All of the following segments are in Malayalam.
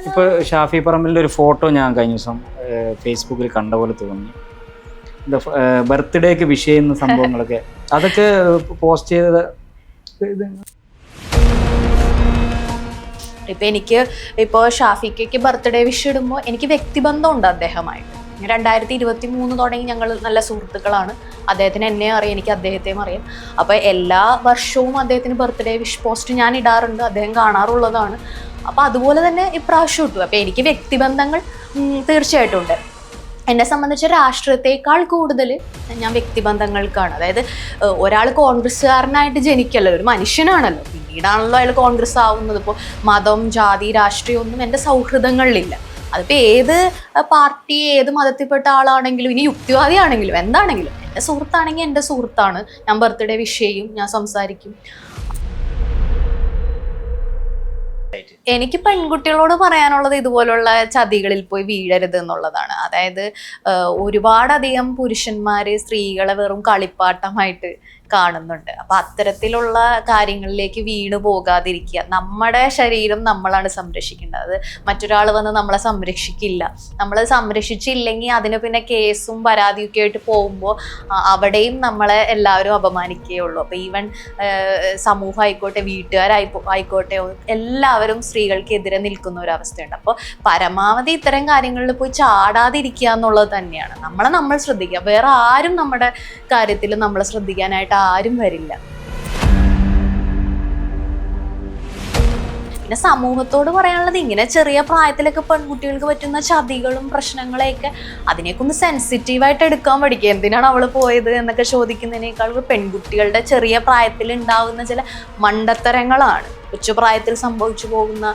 ഇപ്പോൾ ഷാഫി പറമ്പിലിൻ്റെ ഒരു ഫോട്ടോ ഞാൻ കഴിഞ്ഞ ദിവസം ഫേസ്ബുക്കിൽ കണ്ട പോലെ തോന്നി. ബർത്ത്ഡേക്ക് വിഷ് ചെയ്യുന്ന സംഭവങ്ങളൊക്കെ അതൊക്കെ പോസ്റ്റ് ചെയ്തത്. ഇപ്പം എനിക്ക് ഇപ്പോൾ ഷാഫിക്കയ്ക്ക് ബർത്ത്ഡേ വിഷ് ഇടുമ്പോൾ എനിക്ക് വ്യക്തിബന്ധമുണ്ട് അദ്ദേഹമായിട്ട്. 2023 തുടങ്ങി ഞങ്ങൾ നല്ല സുഹൃത്തുക്കളാണ്. അദ്ദേഹത്തിന് എന്നെ അറിയാം, എനിക്ക് അദ്ദേഹത്തെയും അറിയാം. അപ്പോൾ എല്ലാ വർഷവും അദ്ദേഹത്തിന് ബർത്ത്ഡേ വിഷ് പോസ്റ്റ് ഞാൻ ഇടാറുണ്ട്, അദ്ദേഹം കാണാറുള്ളതാണ്. അപ്പോൾ അതുപോലെ തന്നെ ഇപ്രാവശ്യം ഇട്ടു. അപ്പോൾ എനിക്ക് വ്യക്തിബന്ധങ്ങൾ തീർച്ചയായിട്ടും ഉണ്ട്. എന്നെ സംബന്ധിച്ച് രാഷ്ട്രീയത്തെക്കാൾ കൂടുതൽ ഞാൻ വ്യക്തിബന്ധങ്ങൾക്കാണ്. അതായത് ഒരാൾ കോൺഗ്രസ്സുകാരനായിട്ട് ജനിക്കല്ലോ, ഒരു മനുഷ്യനാണല്ലോ, പിന്നീടാണല്ലോ അയാൾ കോൺഗ്രസ് ആവുന്നത്. ഇപ്പോൾ മതം, ജാതി, രാഷ്ട്രീയമൊന്നും എൻ്റെ സൗഹൃദങ്ങളിലില്ല. അതിപ്പോൾ ഏത് പാർട്ടി, ഏത് മതത്തിൽപ്പെട്ട ആളാണെങ്കിലും, ഇനി യുക്തിവാദിയാണെങ്കിലും എന്താണെങ്കിലും എൻ്റെ സുഹൃത്താണെങ്കിൽ എൻ്റെ സുഹൃത്താണ്. ഞാൻ ബർത്ത്ഡേ വിഷ് ചെയ്യും, ഞാൻ സംസാരിക്കും. എനിക്ക് പെൺകുട്ടികളോട് പറയാനുള്ളത് ഇതുപോലുള്ള ചതികളിൽ പോയി വീഴരുത് എന്നുള്ളതാണ്. അതായത് ഒരുപാടധികം പുരുഷന്മാര് സ്ത്രീകളെ വെറും കളിപ്പാട്ടമായിട്ട് കാണുന്നുണ്ട്. അപ്പൊ അത്തരത്തിലുള്ള കാര്യങ്ങളിലേക്ക് വീണു പോകാതിരിക്കുക. നമ്മുടെ ശരീരം നമ്മളാണ് സംരക്ഷിക്കേണ്ടത്. അത് മറ്റൊരാൾ വന്ന് നമ്മളെ സംരക്ഷിക്കില്ല. നമ്മൾ സംരക്ഷിച്ചില്ലെങ്കിൽ അതിന് പിന്നെ കേസും പരാതിയൊക്കെ ആയിട്ട് പോകുമ്പോൾ അവിടെയും നമ്മളെ എല്ലാവരും അപമാനിക്കുകയുള്ളൂ. അപ്പൊ ഈവൻ സമൂഹം ആയിക്കോട്ടെ, വീട്ടുകാരായിക്കോട്ടെ, എല്ലാവരും സ്ത്രീകൾക്കെതിരെ നിൽക്കുന്ന ഒരു അവസ്ഥയുണ്ട്. അപ്പോൾ പരമാവധി ഇത്തരം കാര്യങ്ങളിൽ പോയി ചാടാതിരിക്കുക എന്നുള്ളത് തന്നെയാണ്. നമ്മൾ ശ്രദ്ധിക്കുക. വേറെ ആരും നമ്മുടെ കാര്യത്തിൽ നമ്മളെ ശ്രദ്ധിക്കാനായിട്ട് ആരും വരില്ല. പിന്നെ സമൂഹത്തോട് പറയാനുള്ളത്, ഇങ്ങനെ ചെറിയ പ്രായത്തിലൊക്കെ പെൺകുട്ടികൾക്ക് പറ്റുന്ന ചതികളും പ്രശ്നങ്ങളെയൊക്കെ അതിനെയൊക്കെ ഒന്ന് സെൻസിറ്റീവായിട്ട് എടുക്കാൻ പഠിക്കുക. എന്തിനാണ് അവൾ പോയത് എന്നൊക്കെ ചോദിക്കുന്നതിനേക്കാൾ പെൺകുട്ടികളുടെ ചെറിയ പ്രായത്തിൽ ഉണ്ടാകുന്ന ചില മണ്ടത്തരങ്ങളാണ് ഉച്ചപ്രായത്തിൽ സംഭവിച്ചു പോകുന്ന,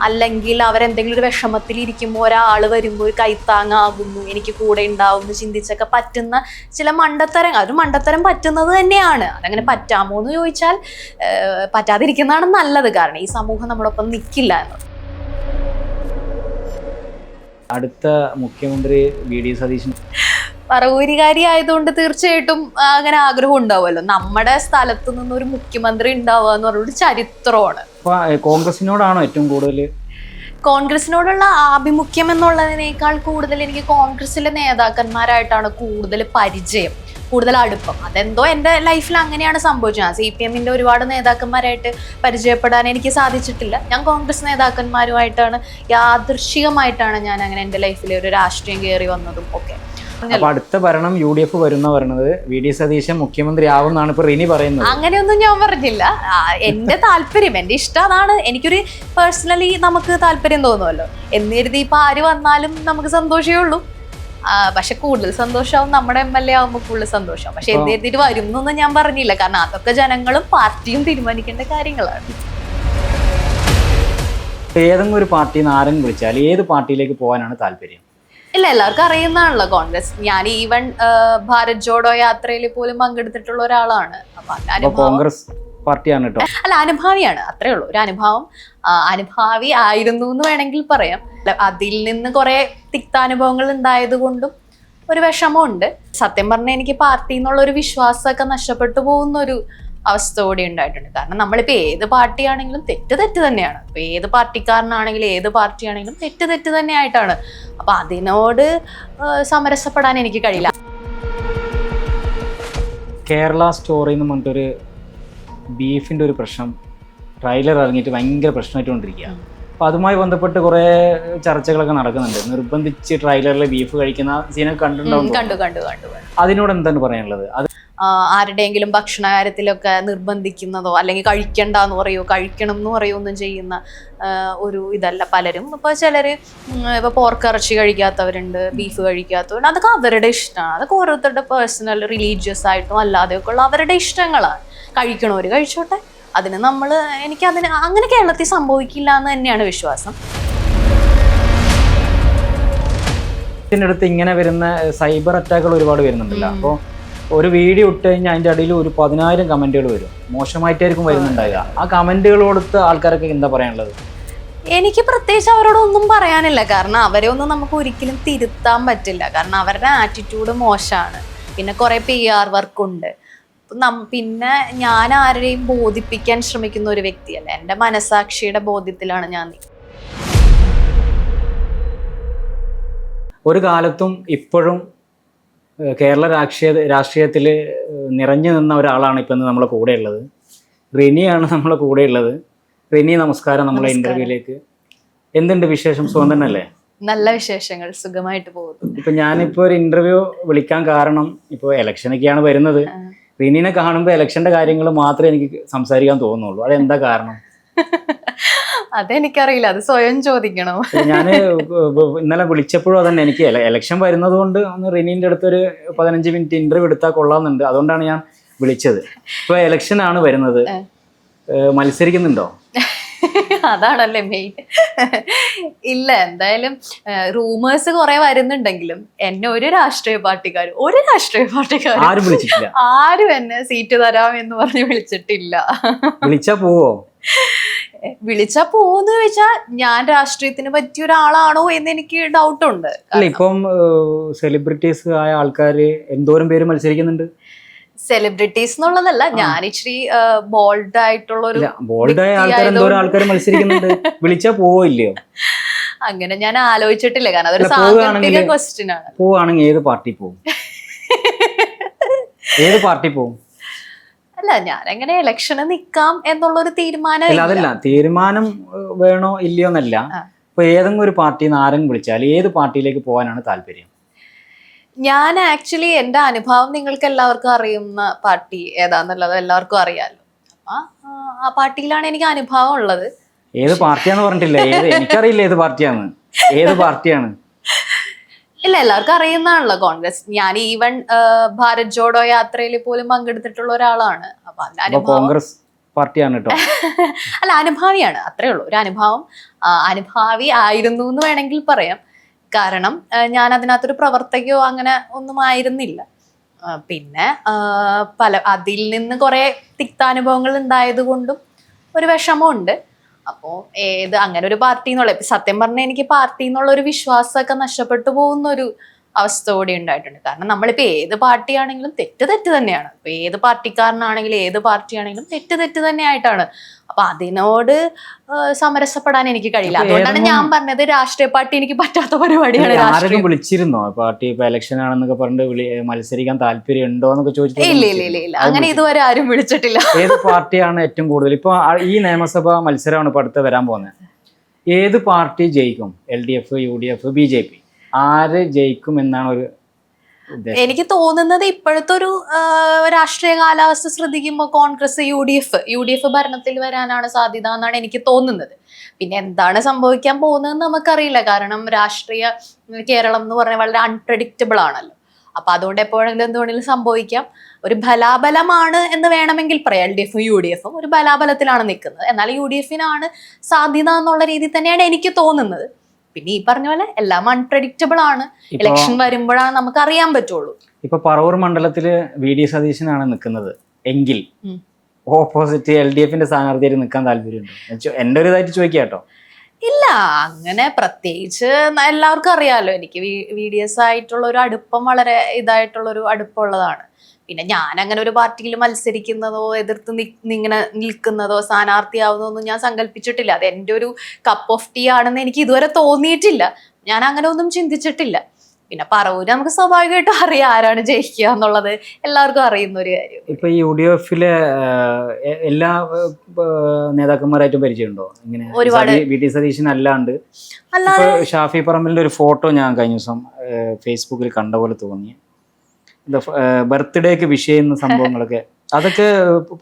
അല്ലെങ്കിൽ അവരെന്തെങ്കിലും ഒരു വിഷമത്തിലിരിക്കുമ്പോൾ ഒരാൾ വരുമ്പോൾ ഒരു കൈത്താങ്ങാകുന്നു, എനിക്ക് കൂടെ ഉണ്ടാവുമെന്ന് ചിന്തിച്ചൊക്കെ പറ്റുന്ന ചില മണ്ടത്തരങ്ങൾ. ഒരു മണ്ടത്തരം പറ്റുന്നത് തന്നെയാണ്. അതങ്ങനെ പറ്റാമോ എന്ന് ചോദിച്ചാൽ പറ്റാതിരിക്കുന്നതാണ് നല്ലത്. കാരണം ഈ സമൂഹം നമ്മളൊപ്പം നിൽക്കില്ല എന്നത്. അടുത്ത മുഖ്യമന്ത്രി വി.ഡി. സതീശൻ പറവൂരുകാരി ആയതുകൊണ്ട് തീർച്ചയായിട്ടും അങ്ങനെ ആഗ്രഹം ഉണ്ടാവുമല്ലോ. നമ്മുടെ സ്ഥലത്ത് നിന്നൊരു മുഖ്യമന്ത്രി ഉണ്ടാവുക എന്ന് പറഞ്ഞൊരു ചരിത്രമാണ്. കോൺഗ്രസിനോടാണോ ഏറ്റവും കൂടുതൽ? കോൺഗ്രസിനോടുള്ള ആഭിമുഖ്യം എന്നുള്ളതിനേക്കാൾ കൂടുതൽ എനിക്ക് കോൺഗ്രസിലെ നേതാക്കന്മാരായിട്ടാണ് കൂടുതൽ പരിചയം, കൂടുതൽ അടുപ്പം. അതെന്തോ എൻ്റെ ലൈഫിൽ അങ്ങനെയാണ് സംഭവിച്ചത്. CPM-ന്റെ ഒരുപാട് നേതാക്കന്മാരായിട്ട് പരിചയപ്പെടാൻ എനിക്ക് സാധിച്ചിട്ടില്ല. ഞാൻ കോൺഗ്രസ് നേതാക്കന്മാരുമായിട്ടാണ് യാദൃശ്ചികമായിട്ടാണ് ഞാൻ അങ്ങനെ എൻ്റെ ലൈഫിൽ ഒരു രാഷ്ട്രീയം കയറി വന്നതും ഒക്കെ. അപ്പൊ അടുത്ത ഭരണം UDF പറയുന്നത് വി.ഡി. സതീശൻ മുഖ്യമന്ത്രി ആവുമെന്നാണ് ഇപ്പൊ റിനി പറയുന്നത്. അങ്ങനെയൊന്നും ഞാൻ പറഞ്ഞില്ല. എന്റെ താല്പര്യം, എന്റെ ഇഷ്ടം അതാണ്. എനിക്കൊരു പേഴ്സണലി നമുക്ക് താല്പര്യം തോന്നുമല്ലോ എന്ന് കരുതി ഇപ്പൊ ആര് വന്നാലും നമുക്ക് സന്തോഷമേ ഉള്ളൂ. പക്ഷെ കൂടുതൽ സന്തോഷമാവും നമ്മുടെ MLA ആവുമ്പോൾ കൂടുതൽ സന്തോഷമാവും. പക്ഷെ എന്ത് കരുതിയിട്ട് വരും എന്നൊന്നും ഞാൻ പറഞ്ഞില്ല. കാരണം അതൊക്കെ ജനങ്ങളും പാർട്ടിയും തീരുമാനിക്കേണ്ട കാര്യങ്ങളാണ്. ഏതെങ്കിലും ഒരു പാർട്ടിയിൽ നിന്ന് ആരെങ്കിലും വിളിച്ചാൽ ഏത് പാർട്ടിയിലേക്ക് പോകാനാണ് താല്പര്യം? ഇല്ല, എല്ലാവർക്കും അറിയുന്നതാണല്ലോ കോൺഗ്രസ്. ഞാൻ ഈവൻ ഭാരത് ജോഡോ യാത്രയിൽ പോലും പങ്കെടുത്തിട്ടുള്ള ഒരാളാണ്. അപ്പൊ കോൺഗ്രസ് പാർട്ടിയാണ് കേട്ടോ. അല്ല, അനുഭാവിയാണ്, അത്രേ ഉള്ളൂ. ഒരു അനുഭാവി ആയിരുന്നു എന്ന് വേണമെങ്കിൽ പറയാം. അതിൽ നിന്ന് കുറെ തിക്താനുഭവങ്ങൾ ഉണ്ടായത് കൊണ്ടും ഒരു വിഷമമുണ്ട്. സത്യം പറഞ്ഞാൽ എനിക്ക് പാർട്ടി എന്നുള്ള ഒരു വിശ്വാസമൊക്കെ നഷ്ടപ്പെട്ടു പോകുന്ന ഒരു അവസ്ഥ കൂടി ഉണ്ടായിട്ടുണ്ട്. കാരണം നമ്മളിപ്പോൾ ഏത് പാർട്ടിയാണെങ്കിലും തെറ്റ് തന്നെയാണ്. ഇപ്പൊ ഏത് പാർട്ടിക്കാരനാണെങ്കിലും ഏത് പാർട്ടിയാണെങ്കിലും തെറ്റ് തന്നെയായിട്ടാണ്. അപ്പൊ അതിനോട് സമരസപ്പെടാൻ എനിക്ക് കഴിയില്ല. കേരള സ്റ്റോറി എന്ന് പറഞ്ഞിട്ടൊരു ബീഫിൻ്റെ ഒരു പ്രശ്നം ട്രെയിലർ ഇറങ്ങിയിട്ട് ഭയങ്കര പ്രശ്നമായിട്ടുകൊണ്ടിരിക്കുക. അപ്പോൾ അതുമായി ബന്ധപ്പെട്ട് കുറേ ചർച്ചകളൊക്കെ നടക്കുന്നുണ്ട്. നിർബന്ധിച്ച് ട്രെയിലറിൽ ബീഫ് കഴിക്കുന്ന സീനൊക്കെ കണ്ടിട്ടുണ്ടാവും. കണ്ടു. അതിനോട് എന്താണ് പറയാനുള്ളത്? അത് ആരുടെയെങ്കിലും ഭക്ഷണ കാര്യത്തിലൊക്കെ നിർബന്ധിക്കുന്നതോ അല്ലെങ്കിൽ കഴിക്കണ്ടെന്ന് പറയോ കഴിക്കണം എന്ന് പറയോ ഒന്നും ചെയ്യുന്ന ഒരു ഇതല്ല പലരും. ഇപ്പോൾ ചിലർ ഇപ്പോൾ പോർക്കിറച്ചി കഴിക്കാത്തവരുണ്ട്, ബീഫ് കഴിക്കാത്തവരുണ്ട്. അതൊക്കെ അവരുടെ ഇഷ്ടമാണ്. അതൊക്കെ ഓരോരുത്തരുടെ പേഴ്സണൽ റിലീജിയസ് ആയിട്ടും അല്ലാതെയൊക്കെ ഉള്ള അവരുടെ ഇഷ്ടങ്ങളാണ്. കഴിക്കണവർ കഴിച്ചോട്ടെ. അതിന് എനിക്കതിന് അങ്ങനെ കേരളത്തിൽ സംഭവിക്കില്ല എന്ന് തന്നെയാണ് വിശ്വാസം. ഇതിനടുത്ത് ഇങ്ങനെ വരുന്ന സൈബർ അറ്റാക്കുകൾ ഒരുപാട് വരുന്നുണ്ടല്ലോ. അപ്പോൾ ഒരു വീഡിയോ ഇട്ട് കഴിഞ്ഞാൽ അതിൻ്റെ അടിയിൽ ഒരു 10,000 കമൻറ്റുകൾ വരും. മോശമായിട്ടായിരിക്കും വരുന്നുണ്ടാവുക. ആ കമൻറ്റുകൾ കൊടുത്ത ആൾക്കാരൊക്കെ എന്താ പറയാനുള്ളത്? എനിക്ക് പ്രത്യേകിച്ച് അവരോടൊന്നും പറയാനില്ല. കാരണം അവരെ ഒന്നും നമുക്ക് ഒരിക്കലും തിരുത്താൻ പറ്റില്ല. കാരണം അവരുടെ ആറ്റിറ്റ്യൂഡ് മോശമാണ്. പിന്നെ കുറേ PR വർക്കുണ്ട്. പിന്നെ ഞാൻ ആരെയും ബോധിപ്പിക്കാൻ ശ്രമിക്കുന്ന ഒരു വ്യക്തിയല്ല. എൻ്റെ മനസാക്ഷിയുടെ ബോധ്യത്തിലാണ് ഞാൻ ഒരു കാലത്തും ഇപ്പോഴും കേരള രാഷ്ട്രീയത്തിൽ നിറഞ്ഞു നിന്ന ഒരാളാണ് ഇപ്പം നമ്മളെ കൂടെ ഉള്ളത്. റിനിയാണ് നമ്മളെ കൂടെ ഉള്ളത്. റിനി, നമസ്കാരം നമ്മളെ ഇന്റർവ്യൂയിലേക്ക്. എന്തുണ്ട് വിശേഷം? സുഖം തന്നെയല്ലേ? നല്ല വിശേഷങ്ങൾ, സുഖമായിട്ട് പോകുന്നു. ഇപ്പൊ ഞാനിപ്പോ ഒരു ഇന്റർവ്യൂ വിളിക്കാൻ കാരണം, ഇപ്പോൾ ഇലക്ഷനൊക്കെയാണ് വരുന്നത്. റിനിനെ കാണുമ്പോൾ ഇലക്ഷന്റെ കാര്യങ്ങൾ മാത്രമേ എനിക്ക് സംസാരിക്കാൻ തോന്നുള്ളൂ. അതെന്താ കാരണം? അതെനിക്കറിയില്ല, അത് സ്വയം ചോദിക്കണോ? ഞാൻ ഇന്നലെ വിളിച്ചപ്പോഴും അതന്നെ, എനിക്ക് ഇലക്ഷൻ വരുന്നത് കൊണ്ട് ഒന്ന് റിനീന്റെ അടുത്തൊരു 15 മിനിറ്റ് ഇന്റർവ്യൂ എടുത്താൽ കൊള്ളാമെന്നുണ്ട്. അതുകൊണ്ടാണ് ഞാൻ വിളിച്ചത്. ഇപ്പൊ ഇലക്ഷൻ ആണ് വരുന്നത്, മത്സരിക്കുന്നുണ്ടോ? അതാണല്ലേ മെയിൻ. ഇല്ല, എന്തായാലും റൂമേഴ്സ് കുറെ വരുന്നുണ്ടെങ്കിലും എന്നെ ഒരു രാഷ്ട്രീയ പാർട്ടിക്കാരും ആരും വിളിച്ചിട്ടില്ല. ആരും എന്നെ സീറ്റ് തരാം എന്ന് പറഞ്ഞ് വിളിച്ചിട്ടില്ല. വിളിച്ചാ പോവോ? വിളിച്ചാ പോവെന്ന് ചോദിച്ചാൽ ഞാൻ രാഷ്ട്രീയത്തിന് പറ്റിയ ഒരാളാണോ എന്ന് എനിക്ക് ഡൗട്ട് ഉണ്ട്. അല്ല, ഇപ്പം സെലിബ്രിറ്റീസ് ആയ ആൾക്കാര് എന്തോരം പേര് മത്സരിക്കുന്നുണ്ട്. സെലിബ്രിറ്റീസ് എന്നുള്ളതല്ല, ഞാൻ ഇച്ചിരി ബോൾഡ് ആയിട്ടുള്ള ഒരു ബോൾഡായ ആൾക്കാർ എന്തോരം ആൾക്കാർ മത്സരിക്കുന്നുണ്ട്. വിളിച്ചാ പോവോ ഇല്ലയോ? അങ്ങനെ ഞാൻ ആലോചിച്ചിട്ടില്ല, കാരണം അതൊരു സാങ്കല്പിക ക്വസ്റ്റ്യൻ ആണ്. പോവാണെങ്കിൽ ഏത് പാർട്ടി പോവും? ഏത് പാർട്ടി പോവും? അല്ല, ഞാൻ എങ്ങനെ ഇലക്ഷന് നിക്കാം എന്നുള്ളൊരു തീരുമാനം. അതല്ല, തീരുമാനം വേണോ ഇല്ലയോ എന്നല്ല. ഇപ്പൊ ഏതെങ്കിലും ഒരു പാർട്ടിന്ന് ആരെങ്കിലും വിളിച്ചാൽ ഏത് പാർട്ടിയിലേക്ക് പോകാനാണ് താല്പര്യം? ഞാൻ ആക്ച്വലി എന്റെ അനുഭവം നിങ്ങൾക്ക് എല്ലാവർക്കും അറിയുന്ന പാർട്ടി ഏതാന്നുള്ളത് എല്ലാവർക്കും അറിയാലോ. ആ പാർട്ടിയിലാണ് എനിക്ക് അനുഭവം ഉള്ളത്. ഏത് പാർട്ടിയാന്ന് പറഞ്ഞിട്ടില്ല. എനിക്കറിയില്ല ഏത് പാർട്ടിയാണ്. ഏത് പാർട്ടിയാണ്? ഇല്ല, എല്ലാവർക്കും അറിയുന്നതാണല്ലോ കോൺഗ്രസ്. ഞാൻ ഈവൻ ഭാരത് ജോഡോ യാത്രയിൽ പോലും പങ്കെടുത്തിട്ടുള്ള ഒരാളാണ്. അപ്പൊ അതിന്റെ അനുഭവം കോൺഗ്രസ് പാർട്ടിയാണ് കേട്ടോ. അല്ല, അനുഭാവിയാണ്, അത്രേ ഉള്ളൂ. ഒരു അനുഭാവി ആയിരുന്നു എന്ന് വേണമെങ്കിൽ പറയാം. കാരണം ഞാൻ അതിനകത്തൊരു പ്രവർത്തകയോ അങ്ങനെ ഒന്നും ആയിരുന്നില്ല. പിന്നെ അതിൽ നിന്ന് കുറെ തിക്താനുഭവങ്ങൾ ഉണ്ടായത് കൊണ്ടും ഒരു വിഷമമുണ്ട്. അപ്പോൾ അങ്ങനെ ഒരു പാർട്ടി എന്നുള്ള, സത്യം പറഞ്ഞാൽ എനിക്ക് പാർട്ടി എന്നുള്ള ഒരു വിശ്വാസമൊക്കെ നഷ്ടപ്പെട്ടു പോകുന്ന ഒരു അവസ്ഥ കൂടി ഉണ്ടായിട്ടുണ്ട്. കാരണം നമ്മളിപ്പോൾ ഏത് പാർട്ടിയാണെങ്കിലും തെറ്റ് തന്നെയാണ്. ഇപ്പൊ ഏത് പാർട്ടിക്കാരനാണെങ്കിലും ഏത് പാർട്ടിയാണെങ്കിലും തെറ്റ് തന്നെയായിട്ടാണ്. അപ്പൊ അതിനോട് സമരസപ്പെടാൻ എനിക്ക് കഴിയില്ല. അതുകൊണ്ടാണ് ഞാൻ പറഞ്ഞത് രാഷ്ട്രീയ പാർട്ടി എനിക്ക് പറ്റാത്ത പരിപാടിയാണ്. ആരെങ്കിലും വിളിച്ചിരുന്നോ പാർട്ടി ഇപ്പൊ ഇലക്ഷൻ ആണെന്നൊക്കെ പറഞ്ഞിട്ട് മത്സരിക്കാൻ താല്പര്യം ഉണ്ടോ എന്നൊക്കെ ചോദിച്ചിട്ട്? ഇല്ല, അങ്ങനെ ഇതുവരെ ആരും വിളിച്ചിട്ടില്ല. ഏത് പാർട്ടിയാണ് ഏറ്റവും കൂടുതൽ? ഇപ്പൊ ഈ നിയമസഭാ മത്സരമാണ് ഇപ്പൊ അടുത്ത് വരാൻ പോകുന്നത്. ഏത് പാർട്ടി ജയിക്കും? LDF, UDF, BJP? ആര് ജയിക്കും എന്നാണ് ഒരു എനിക്ക് തോന്നുന്നത്? ഇപ്പോഴത്തെ ഒരു രാഷ്ട്രീയ കാലാവസ്ഥ ശ്രദ്ധിക്കുമ്പോൾ കോൺഗ്രസ്, UDF ഭരണത്തിൽ വരാനാണ് സാധ്യത എന്നാണ് എനിക്ക് തോന്നുന്നത്. പിന്നെ എന്താണ് സംഭവിക്കാൻ പോകുന്നതെന്ന് നമുക്കറിയില്ല. കാരണം രാഷ്ട്രീയ കേരളം എന്ന് പറഞ്ഞാൽ വളരെ അൺപ്രഡിക്റ്റബിൾ ആണല്ലോ. അപ്പൊ അതുകൊണ്ട് എപ്പോഴെങ്കിലും എന്തുകൊണ്ടെങ്കിലും സംഭവിക്കാം. ഒരു ബലാബലമാണ് എന്ന് വേണമെങ്കിൽ പറയാം. LDF, UDF ഒരു ബലാബലത്തിലാണ് നിൽക്കുന്നത്. എന്നാൽ UDFനാണ് സാധ്യത എന്നുള്ള രീതിയിൽ തന്നെയാണ് എനിക്ക് തോന്നുന്നത്. പിന്നെ ഈ പറഞ്ഞ പോലെ എല്ലാം അൺപ്രഡിക്റ്റബിൾ ആണ്. ഇലക്ഷൻ വരുമ്പോഴാണ് നമുക്ക് അറിയാൻ പറ്റുള്ളൂ. ഇപ്പൊ പറവൂർ മണ്ഡലത്തില് VD സതീശനാണ് നിൽക്കുന്നത് എങ്കിൽ ഓപ്പോസിറ്റ് LDFന്റെ സ്ഥാനാർത്ഥിയായിട്ട് നിൽക്കാൻ താല്പര്യമുണ്ടോ? എന്റെ ഒരു ഇതായിട്ട് ചോദിക്കാട്ടോ. ഇല്ല, അങ്ങനെ പ്രത്യേകിച്ച് എല്ലാവർക്കും അറിയാലോ എനിക്ക് VDS ആയിട്ടുള്ള ഒരു അടുപ്പം വളരെ ഇതായിട്ടുള്ള ഒരു അടുപ്പമുള്ളതാണ്. പിന്നെ ഞാൻ അങ്ങനെ ഒരു പാർട്ടിയിൽ മത്സരിക്കുന്നതോ എതിർത്ത് ഇങ്ങനെ നിൽക്കുന്നതോ സ്ഥാനാർത്ഥിയാവുന്നതോ ഒന്നും ഞാൻ സങ്കല്പിച്ചിട്ടില്ല. അത് എൻ്റെ ഒരു കപ്പ് ഓഫ് ടീ ആണെന്ന് എനിക്ക് ഇതുവരെ തോന്നിയിട്ടില്ല. ഞാൻ അങ്ങനെ ഒന്നും ചിന്തിച്ചിട്ടില്ല. പിന്നെ പറവൂര് നമുക്ക് സ്വാഭാവികമായിട്ടും അറിയാം ആരാണ് ജയിക്കുക എന്നുള്ളത് എല്ലാവർക്കും അറിയുന്ന ഒരു കാര്യം. ഇപ്പൊ ഈ UDFിലെ എല്ലാ നേതാക്കന്മാരായിട്ടും പരിചയമുണ്ടോ? ഇങ്ങനെ ഒരുപാട്. VD സതീശൻ അല്ലാണ്ട് ഷാഫി പറമ്പലിന്റെ ഒരു ഫോട്ടോ ഞാൻ കഴിഞ്ഞ ദിവസം ഫേസ്ബുക്കിൽ കണ്ട പോലെ തോന്നി. ബർത്ത്ഡേക്ക് വിഷ് ചെയ്യുന്ന സംഭവങ്ങളൊക്കെ അതൊക്കെ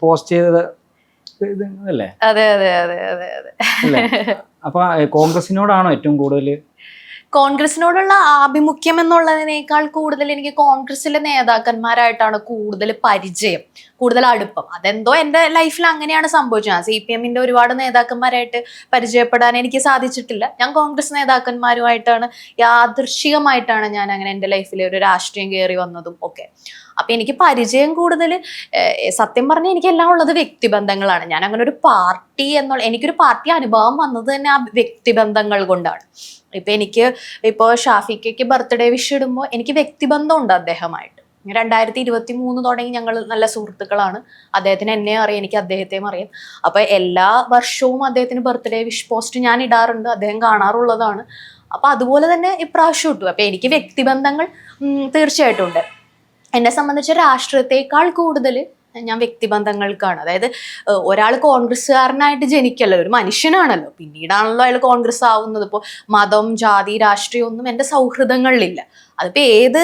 പോസ്റ്റ് ചെയ്തത് അല്ലേ? അതെ. അല്ലേ? അപ്പൊ കോൺഗ്രസിനോടാണോ ഏറ്റവും കൂടുതൽ? കോൺഗ്രസിനോടുള്ള ആഭിമുഖ്യം എന്നുള്ളതിനേക്കാൾ കൂടുതൽ എനിക്ക് കോൺഗ്രസിലെ നേതാക്കന്മാരായിട്ടാണ് കൂടുതൽ പരിചയം, കൂടുതൽ അടുപ്പം. അതെന്തോ എൻ്റെ ലൈഫിൽ അങ്ങനെയാണ് സംഭവിച്ചത്. CPMന്റെ ഒരുപാട് നേതാക്കന്മാരായിട്ട് പരിചയപ്പെടാൻ എനിക്ക് സാധിച്ചിട്ടില്ല. ഞാൻ കോൺഗ്രസ് നേതാക്കന്മാരുമായിട്ടാണ് യാദൃശ്ചികമായിട്ടാണ് ഞാൻ അങ്ങനെ എൻ്റെ ലൈഫിൽ ഒരു രാഷ്ട്രീയം കയറി വന്നതും ഒക്കെ. അപ്പൊ എനിക്ക് പരിചയം കൂടുതൽ, സത്യം പറഞ്ഞാൽ എനിക്കെല്ലാം ഉള്ളത് വ്യക്തിബന്ധങ്ങളാണ്. ഞാൻ അങ്ങനെ ഒരു പാർട്ടി എനിക്കൊരു പാർട്ടി അനുഭവം വന്നത് തന്നെ ആ വ്യക്തിബന്ധങ്ങൾ കൊണ്ടാണ്. ഇപ്പൊ ഷാഫിക്കയ്ക്ക് ബർത്ത്ഡേ വിഷ് ഇടുമ്പോൾ എനിക്ക് വ്യക്തിബന്ധം ഉണ്ട് അദ്ദേഹമായിട്ട്. 2023 തുടങ്ങി ഞങ്ങൾ നല്ല സുഹൃത്തുക്കളാണ്. അദ്ദേഹത്തിന് എന്നെ അറിയാം, എനിക്ക് അദ്ദേഹത്തെയും അറിയാം. അപ്പൊ എല്ലാ വർഷവും അദ്ദേഹത്തിന് ബർത്ത്ഡേ വിഷ് പോസ്റ്റ് ഞാൻ ഇടാറുണ്ട്, അദ്ദേഹം കാണാറുള്ളതാണ്. അപ്പൊ അതുപോലെ തന്നെ ഇപ്രാവശ്യം ഇട്ടു. അപ്പൊ എനിക്ക് വ്യക്തിബന്ധങ്ങൾ തീർച്ചയായിട്ടും ഉണ്ട്. എന്നെ സംബന്ധിച്ച് രാഷ്ട്രീയത്തെക്കാൾ കൂടുതൽ ഞാൻ വ്യക്തിബന്ധങ്ങൾക്കാണ്. അതായത് ഒരാൾ കോൺഗ്രസ്സുകാരനായിട്ട് ജനിക്കല്ലോ, ഒരു മനുഷ്യനാണല്ലോ, പിന്നീടാണല്ലോ അയാൾ കോൺഗ്രസ് ആവുന്നത്. ഇപ്പോൾ മതം, ജാതി, രാഷ്ട്രീയം ഒന്നും എൻ്റെ സൗഹൃദങ്ങളിലില്ല. അതിപ്പോൾ ഏത്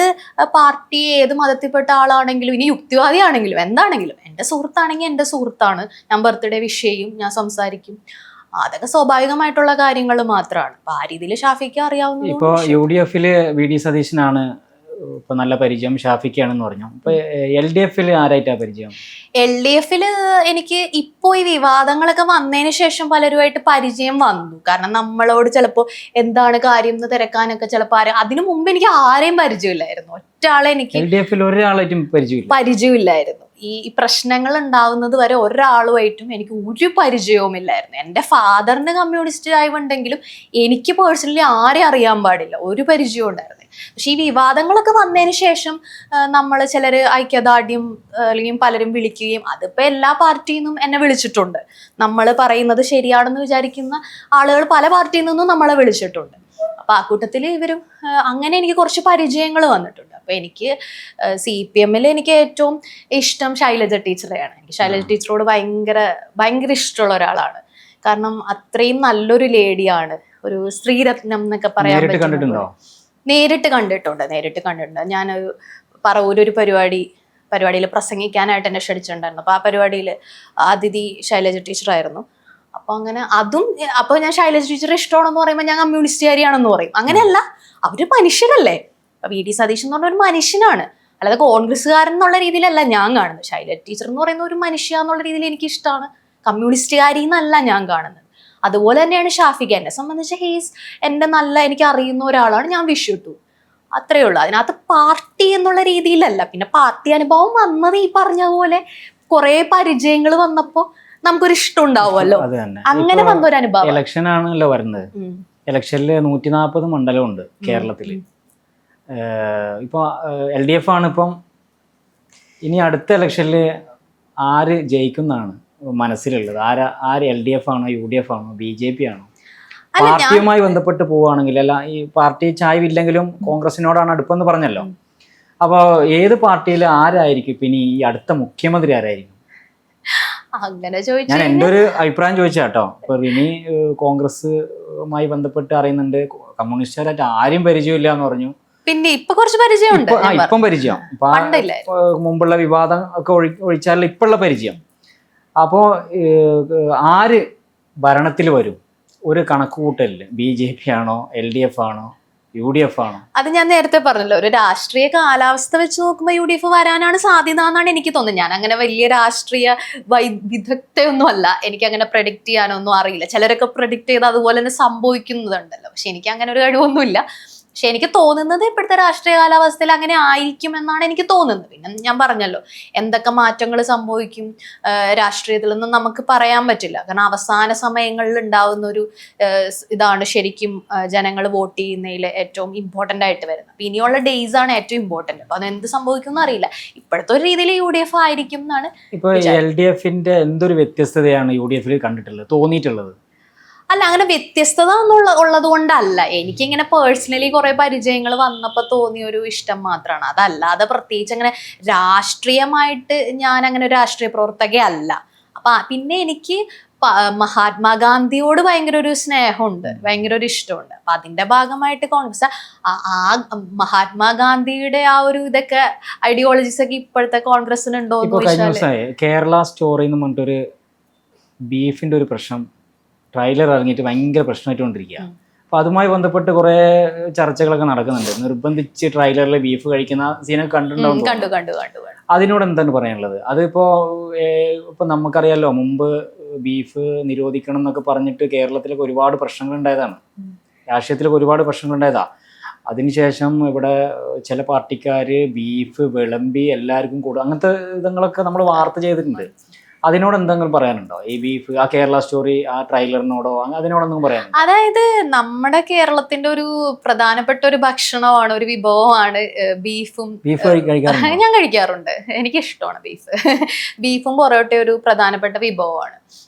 പാർട്ടി, ഏത് മതത്തിൽപ്പെട്ട ആളാണെങ്കിലും, ഇനി യുക്തിവാദിയാണെങ്കിലും എന്താണെങ്കിലും എൻ്റെ സുഹൃത്താണെങ്കിൽ എൻ്റെ സുഹൃത്താണ്. ഞാൻ ബർത്ത്ഡേ വിഷ് ചെയ്യും, ഞാൻ സംസാരിക്കും. അതൊക്കെ സ്വാഭാവികമായിട്ടുള്ള കാര്യങ്ങൾ മാത്രമാണ്. അപ്പൊ ആ രീതിയിൽ ഷാഫിക്ക് അറിയാവുന്ന. ഇപ്പോൾ UDF VD സതീശനാണ് ഇപ്പൊ നല്ല പരിചയം, ഷാഫിക്കാണെന്ന് പറഞ്ഞു. ഇപ്പൊ LDF ആരായിട്ടാ പരിചയം? LDF എനിക്ക് ഇപ്പോൾ ഈ വിവാദങ്ങളൊക്കെ വന്നതിന് ശേഷം പലരുമായിട്ട് പരിചയം വന്നു. കാരണം നമ്മളോട് ചിലപ്പോൾ എന്താണ് കാര്യം എന്ന് തിരക്കാനൊക്കെ ചിലപ്പോൾ അതിനു മുമ്പ് എനിക്ക് ആരെയും പരിചയമില്ലായിരുന്നു. ഒറ്റ ആളെ എനിക്ക് LDF ഒരാളായിട്ടും പരിചയമില്ലായിരുന്നു. ഈ പ്രശ്നങ്ങൾ ഉണ്ടാവുന്നത് വരെ ഒരാളുമായിട്ടും എനിക്ക് ഒരു പരിചയവുമില്ലായിരുന്നു. എൻ്റെ ഫാദറിന് കമ്മ്യൂണിസ്റ്റ് ആയതുണ്ടെങ്കിലും എനിക്ക് പേഴ്സണലി ആരെയും അറിയാൻ പാടില്ല, ഒരു പരിചയവും ഉണ്ടായിരുന്നു. പക്ഷെ ഈ വിവാദങ്ങളൊക്കെ വന്നതിന് ശേഷം നമ്മൾ ചിലർ ഐക്യദാർഢ്യം അല്ലെങ്കിൽ പലരും വിളിക്കുകയും, അതിപ്പോൾ എല്ലാ പാർട്ടിയിൽ നിന്നും എന്നെ വിളിച്ചിട്ടുണ്ട്. നമ്മൾ പറയുന്നത് ശരിയാണെന്ന് വിചാരിക്കുന്ന ആളുകൾ പല പാർട്ടിയിൽ നിന്നും നമ്മളെ വിളിച്ചിട്ടുണ്ട്. അപ്പൊ ആ കൂട്ടത്തിൽ ഇവരും അങ്ങനെ എനിക്ക് കുറച്ച് പരിചയങ്ങൾ വന്നിട്ടുണ്ട്. അപ്പൊ എനിക്ക് CPM എനിക്ക് ഏറ്റവും ഇഷ്ടം ശൈലജ ടീച്ചറെയാണ്. എനിക്ക് ശൈലജ ടീച്ചറോട് ഭയങ്കര ഇഷ്ടമുള്ള ഒരാളാണ്. കാരണം അത്രയും നല്ലൊരു ലേഡിയാണ്, ഒരു സ്ത്രീരത്നം എന്നൊക്കെ പറയാൻ പറ്റും. നേരിട്ട് കണ്ടിട്ടുണ്ട്. ഞാനൊരു പറവൂരൊരു പരിപാടിയിൽ പ്രസംഗിക്കാനായിട്ട് എന്നെ ക്ഷണിച്ചിട്ടുണ്ടായിരുന്നു. അപ്പോൾ ആ പരിപാടിയിൽ അതിഥി ശൈലജ ടീച്ചറായിരുന്നു. അപ്പോൾ അങ്ങനെ അപ്പോൾ ഞാൻ ശൈലജ ടീച്ചറെ ഇഷ്ടമാണെന്ന് പറയുമ്പോൾ ഞാൻ കമ്മ്യൂണിസ്റ്റുകാരിയാണെന്ന് പറയും. അങ്ങനെയല്ല, അവര് മനുഷ്യരല്ലേ. VD സതീശൻ എന്ന് പറഞ്ഞ ഒരു മനുഷ്യനാണ്, അല്ലാതെ കോൺഗ്രസ്സുകാരൻ എന്നുള്ള രീതിയിലല്ല ഞാൻ കാണുന്നത്. ശൈലജ ടീച്ചർ എന്ന് പറയുന്ന ഒരു മനുഷ്യ എന്നുള്ള രീതിയിൽ എനിക്ക് ഇഷ്ടമാണ്, കമ്മ്യൂണിസ്റ്റുകാരി എന്നല്ല ഞാൻ കാണുന്നത്. അതുപോലെ തന്നെയാണ് ഷാഫിക്ക്. എന്നെ സംബന്ധിച്ച് എനിക്ക് അറിയുന്ന ഒരാളാണ്, ഞാൻ വിഷുട്ടു, അത്രയേ ഉള്ളൂ. അതിനകത്ത് പാർട്ടി എന്നുള്ള രീതിയിലല്ല. പിന്നെ പാർട്ടി അനുഭവം വന്നത് ഈ പറഞ്ഞ പോലെ കുറെ പരിചയങ്ങൾ വന്നപ്പോൾ നമുക്കൊരു ഇഷ്ടം ഉണ്ടാവുമല്ലോ, അങ്ങനെ വന്നൊരു അനുഭവം. ഇലക്ഷൻ ആണല്ലോ വരുന്നത്. ഇലക്ഷനിൽ 140 മണ്ഡലമുണ്ട് കേരളത്തില്. ഇപ്പൊ LDF ആണ്. ഇപ്പം ഇനി അടുത്ത ഇലക്ഷനിൽ ആര് ജയിക്കുന്നതാണ് മനസ്സിലുള്ളത്? ആര് LDF ആണോ, UDF ആണോ, BJP ആണോ? പാർട്ടിയുമായി ബന്ധപ്പെട്ട് പോവുകയാണെങ്കിൽ, അല്ല ഈ പാർട്ടി ചായവില്ലെങ്കിലും കോൺഗ്രസിനോടാണ് അടുപ്പെന്ന് പറഞ്ഞല്ലോ. അപ്പോൾ ഏത് പാർട്ടിയിൽ ആരായിരിക്കും പിന്നെ ഈ അടുത്ത മുഖ്യമന്ത്രി ആരായിരിക്കും? അങ്ങനെ ഞാൻ എൻ്റെ ഒരു അഭിപ്രായം ചോദിച്ചാട്ടോ. ഇപ്പൊ റിനി കോൺഗ്രസുമായി ബന്ധപ്പെട്ട് അറിയുന്നുണ്ട്, കമ്മ്യൂണിസ്റ്റുകാരായിട്ട് ആരും പരിചയമില്ല എന്ന് പറഞ്ഞു. പിന്നെ ഇപ്പൊ കുറച്ച് പരിചയമുണ്ട്. ഇപ്പം പരിചയം, മുമ്പുള്ള വിവാദം ഒക്കെ ഒഴിച്ചാൽ ഇപ്പോഴുള്ള പരിചയം. അപ്പോ ആര് ഭരണത്തിൽ വരും? ഒരു കണക്കുകൂട്ടലില് BJP ആണോ, LDF ആണോ, UDF ആണോ? അത് ഞാൻ നേരത്തെ പറഞ്ഞല്ലോ, ഒരു രാഷ്ട്രീയ കാലാവസ്ഥ വെച്ച് നോക്കുമ്പോൾ UDF വരാനാണ് സാധ്യത എന്നാണ് എനിക്ക് തോന്നുന്നത്. ഞാൻ അങ്ങനെ വലിയ രാഷ്ട്രീയ വിദഗ്ധയൊന്നും അല്ല, എനിക്ക് അങ്ങനെ പ്രഡിക്റ്റ് ചെയ്യാനൊന്നും അറിയില്ല. ചിലരൊക്കെ പ്രഡിക്റ്റ് ചെയ്ത് അതുപോലെ തന്നെ സംഭവിക്കുന്നതുണ്ടല്ലോ, പക്ഷെ എനിക്ക് അങ്ങനെ ഒരു കഴിവൊന്നുമില്ല. പക്ഷെ എനിക്ക് തോന്നുന്നത് ഇപ്പോഴത്തെ രാഷ്ട്രീയ കാലാവസ്ഥയിൽ അങ്ങനെ ആയിരിക്കും എന്നാണ് എനിക്ക് തോന്നുന്നത്. പിന്നെ ഞാൻ പറഞ്ഞല്ലോ, എന്തൊക്കെ മാറ്റങ്ങൾ സംഭവിക്കും രാഷ്ട്രീയത്തിൽ നിന്നും നമുക്ക് പറയാൻ പറ്റില്ല. കാരണം അവസാന സമയങ്ങളിൽ ഉണ്ടാവുന്ന ഒരു ഇതാണ് ശരിക്കും ജനങ്ങൾ വോട്ട് ചെയ്യുന്നതിൽ ഏറ്റവും ഇമ്പോർട്ടൻ്റ് ആയിട്ട് വരുന്നത്. അപ്പം ഇനിയുള്ള ഡേയ്സ് ആണ് ഏറ്റവും ഇമ്പോർട്ടൻ്റ്. അപ്പം അതെന്ത് സംഭവിക്കും അറിയില്ല. ഇപ്പോഴത്തെ ഒരു രീതിയിൽ UDF ആയിരിക്കും എന്നാണ്. ഇപ്പോൾ LDF എന്തൊരു വ്യത്യസ്തതയാണ് UDF കണ്ടിട്ടുള്ളത്, തോന്നിയിട്ടുള്ളത്? അല്ല, അങ്ങനെ വ്യത്യസ്തത ഉള്ളത് കൊണ്ടല്ല, എനിക്കിങ്ങനെ പേഴ്സണലി കുറെ പരിചയങ്ങൾ വന്നപ്പോൾ തോന്നിയ ഒരു ഇഷ്ടം മാത്രമാണ്. അതല്ലാതെ പ്രത്യേകിച്ച് അങ്ങനെ രാഷ്ട്രീയമായിട്ട് ഞാൻ അങ്ങനെ ഒരു രാഷ്ട്രീയ പ്രവർത്തകയല്ല. അപ്പൊ പിന്നെ എനിക്ക് മഹാത്മാഗാന്ധിയോട് ഭയങ്കര ഒരു സ്നേഹമുണ്ട്, ഭയങ്കര ഒരു ഇഷ്ടമുണ്ട്. അപ്പൊ അതിന്റെ ഭാഗമായിട്ട് കോൺഗ്രസ് ആ മഹാത്മാഗാന്ധിയുടെ ആ ഒരു ഇതൊക്കെ ഐഡിയോളജീസ് ഒക്കെ ഇപ്പോഴത്തെ കോൺഗ്രസിനുണ്ടോ എന്ന് ചോദിച്ചാൽ, കേരള സ്റ്റോറി എന്ന് പറഞ്ഞിട്ടൊരു ബീഫിന്റെ ഒരു പ്രശ്നം ട്രailer ഇറങ്ങിയിട്ട് ഭയങ്കര പ്രശ്നമായിട്ടുകൊണ്ടിരിക്കുക. അപ്പോൾ അതുമായി ബന്ധപ്പെട്ട് കുറേ ചർച്ചകളൊക്കെ നടക്കുന്നുണ്ട്. നിർബന്ധിച്ച് ട്രailerൽ ബീഫ് കഴിക്കുന്ന സീനൊക്കെ കണ്ടിട്ടുണ്ടാവും. കണ്ടു. അതിനോട് എന്താണ് പറയാനുള്ളത്? അതിപ്പോൾ നമുക്കറിയാലോ, മുമ്പ് ബീഫ് നിരോധിക്കണം എന്നൊക്കെ പറഞ്ഞിട്ട് കേരളത്തിലൊക്കെ ഒരുപാട് പ്രശ്നങ്ങൾ ഉണ്ടായതാണ്, രാഷ്ട്രീയത്തിലൊക്കെ ഒരുപാട് പ്രശ്നങ്ങൾ ഉണ്ടായതാണ്. അതിനുശേഷം ഇവിടെ ചില പാർട്ടിക്കാർ ബീഫ് വിളമ്പി എല്ലാവർക്കും കൂടും, അങ്ങനത്തെ ഇതങ്ങളൊക്കെ നമ്മൾ വാർത്ത ചെയ്തിട്ടുണ്ട്. അതിനോട് എന്തെങ്കിലും പറയാനുണ്ടോ? ഈ ബീഫ്, ആ കേരള സ്റ്റോറി, ആ ട്രailerനോടോ അതിനോടൊന്നും പറയാനുണ്ടോ? അതായത് നമ്മുടെ കേരളത്തിന്റെ ഒരു പ്രധാനപ്പെട്ട ഒരു ഭക്ഷണമാണ്, ഒരു വിഭവമാണ് ബീഫും. ഞാൻ കഴിക്കാറുണ്ട്, എനിക്ക് ഇഷ്ടമാണ് ബീഫും പൊറോട്ടയും ഒരു പ്രധാനപ്പെട്ട വിഭവമാണ്.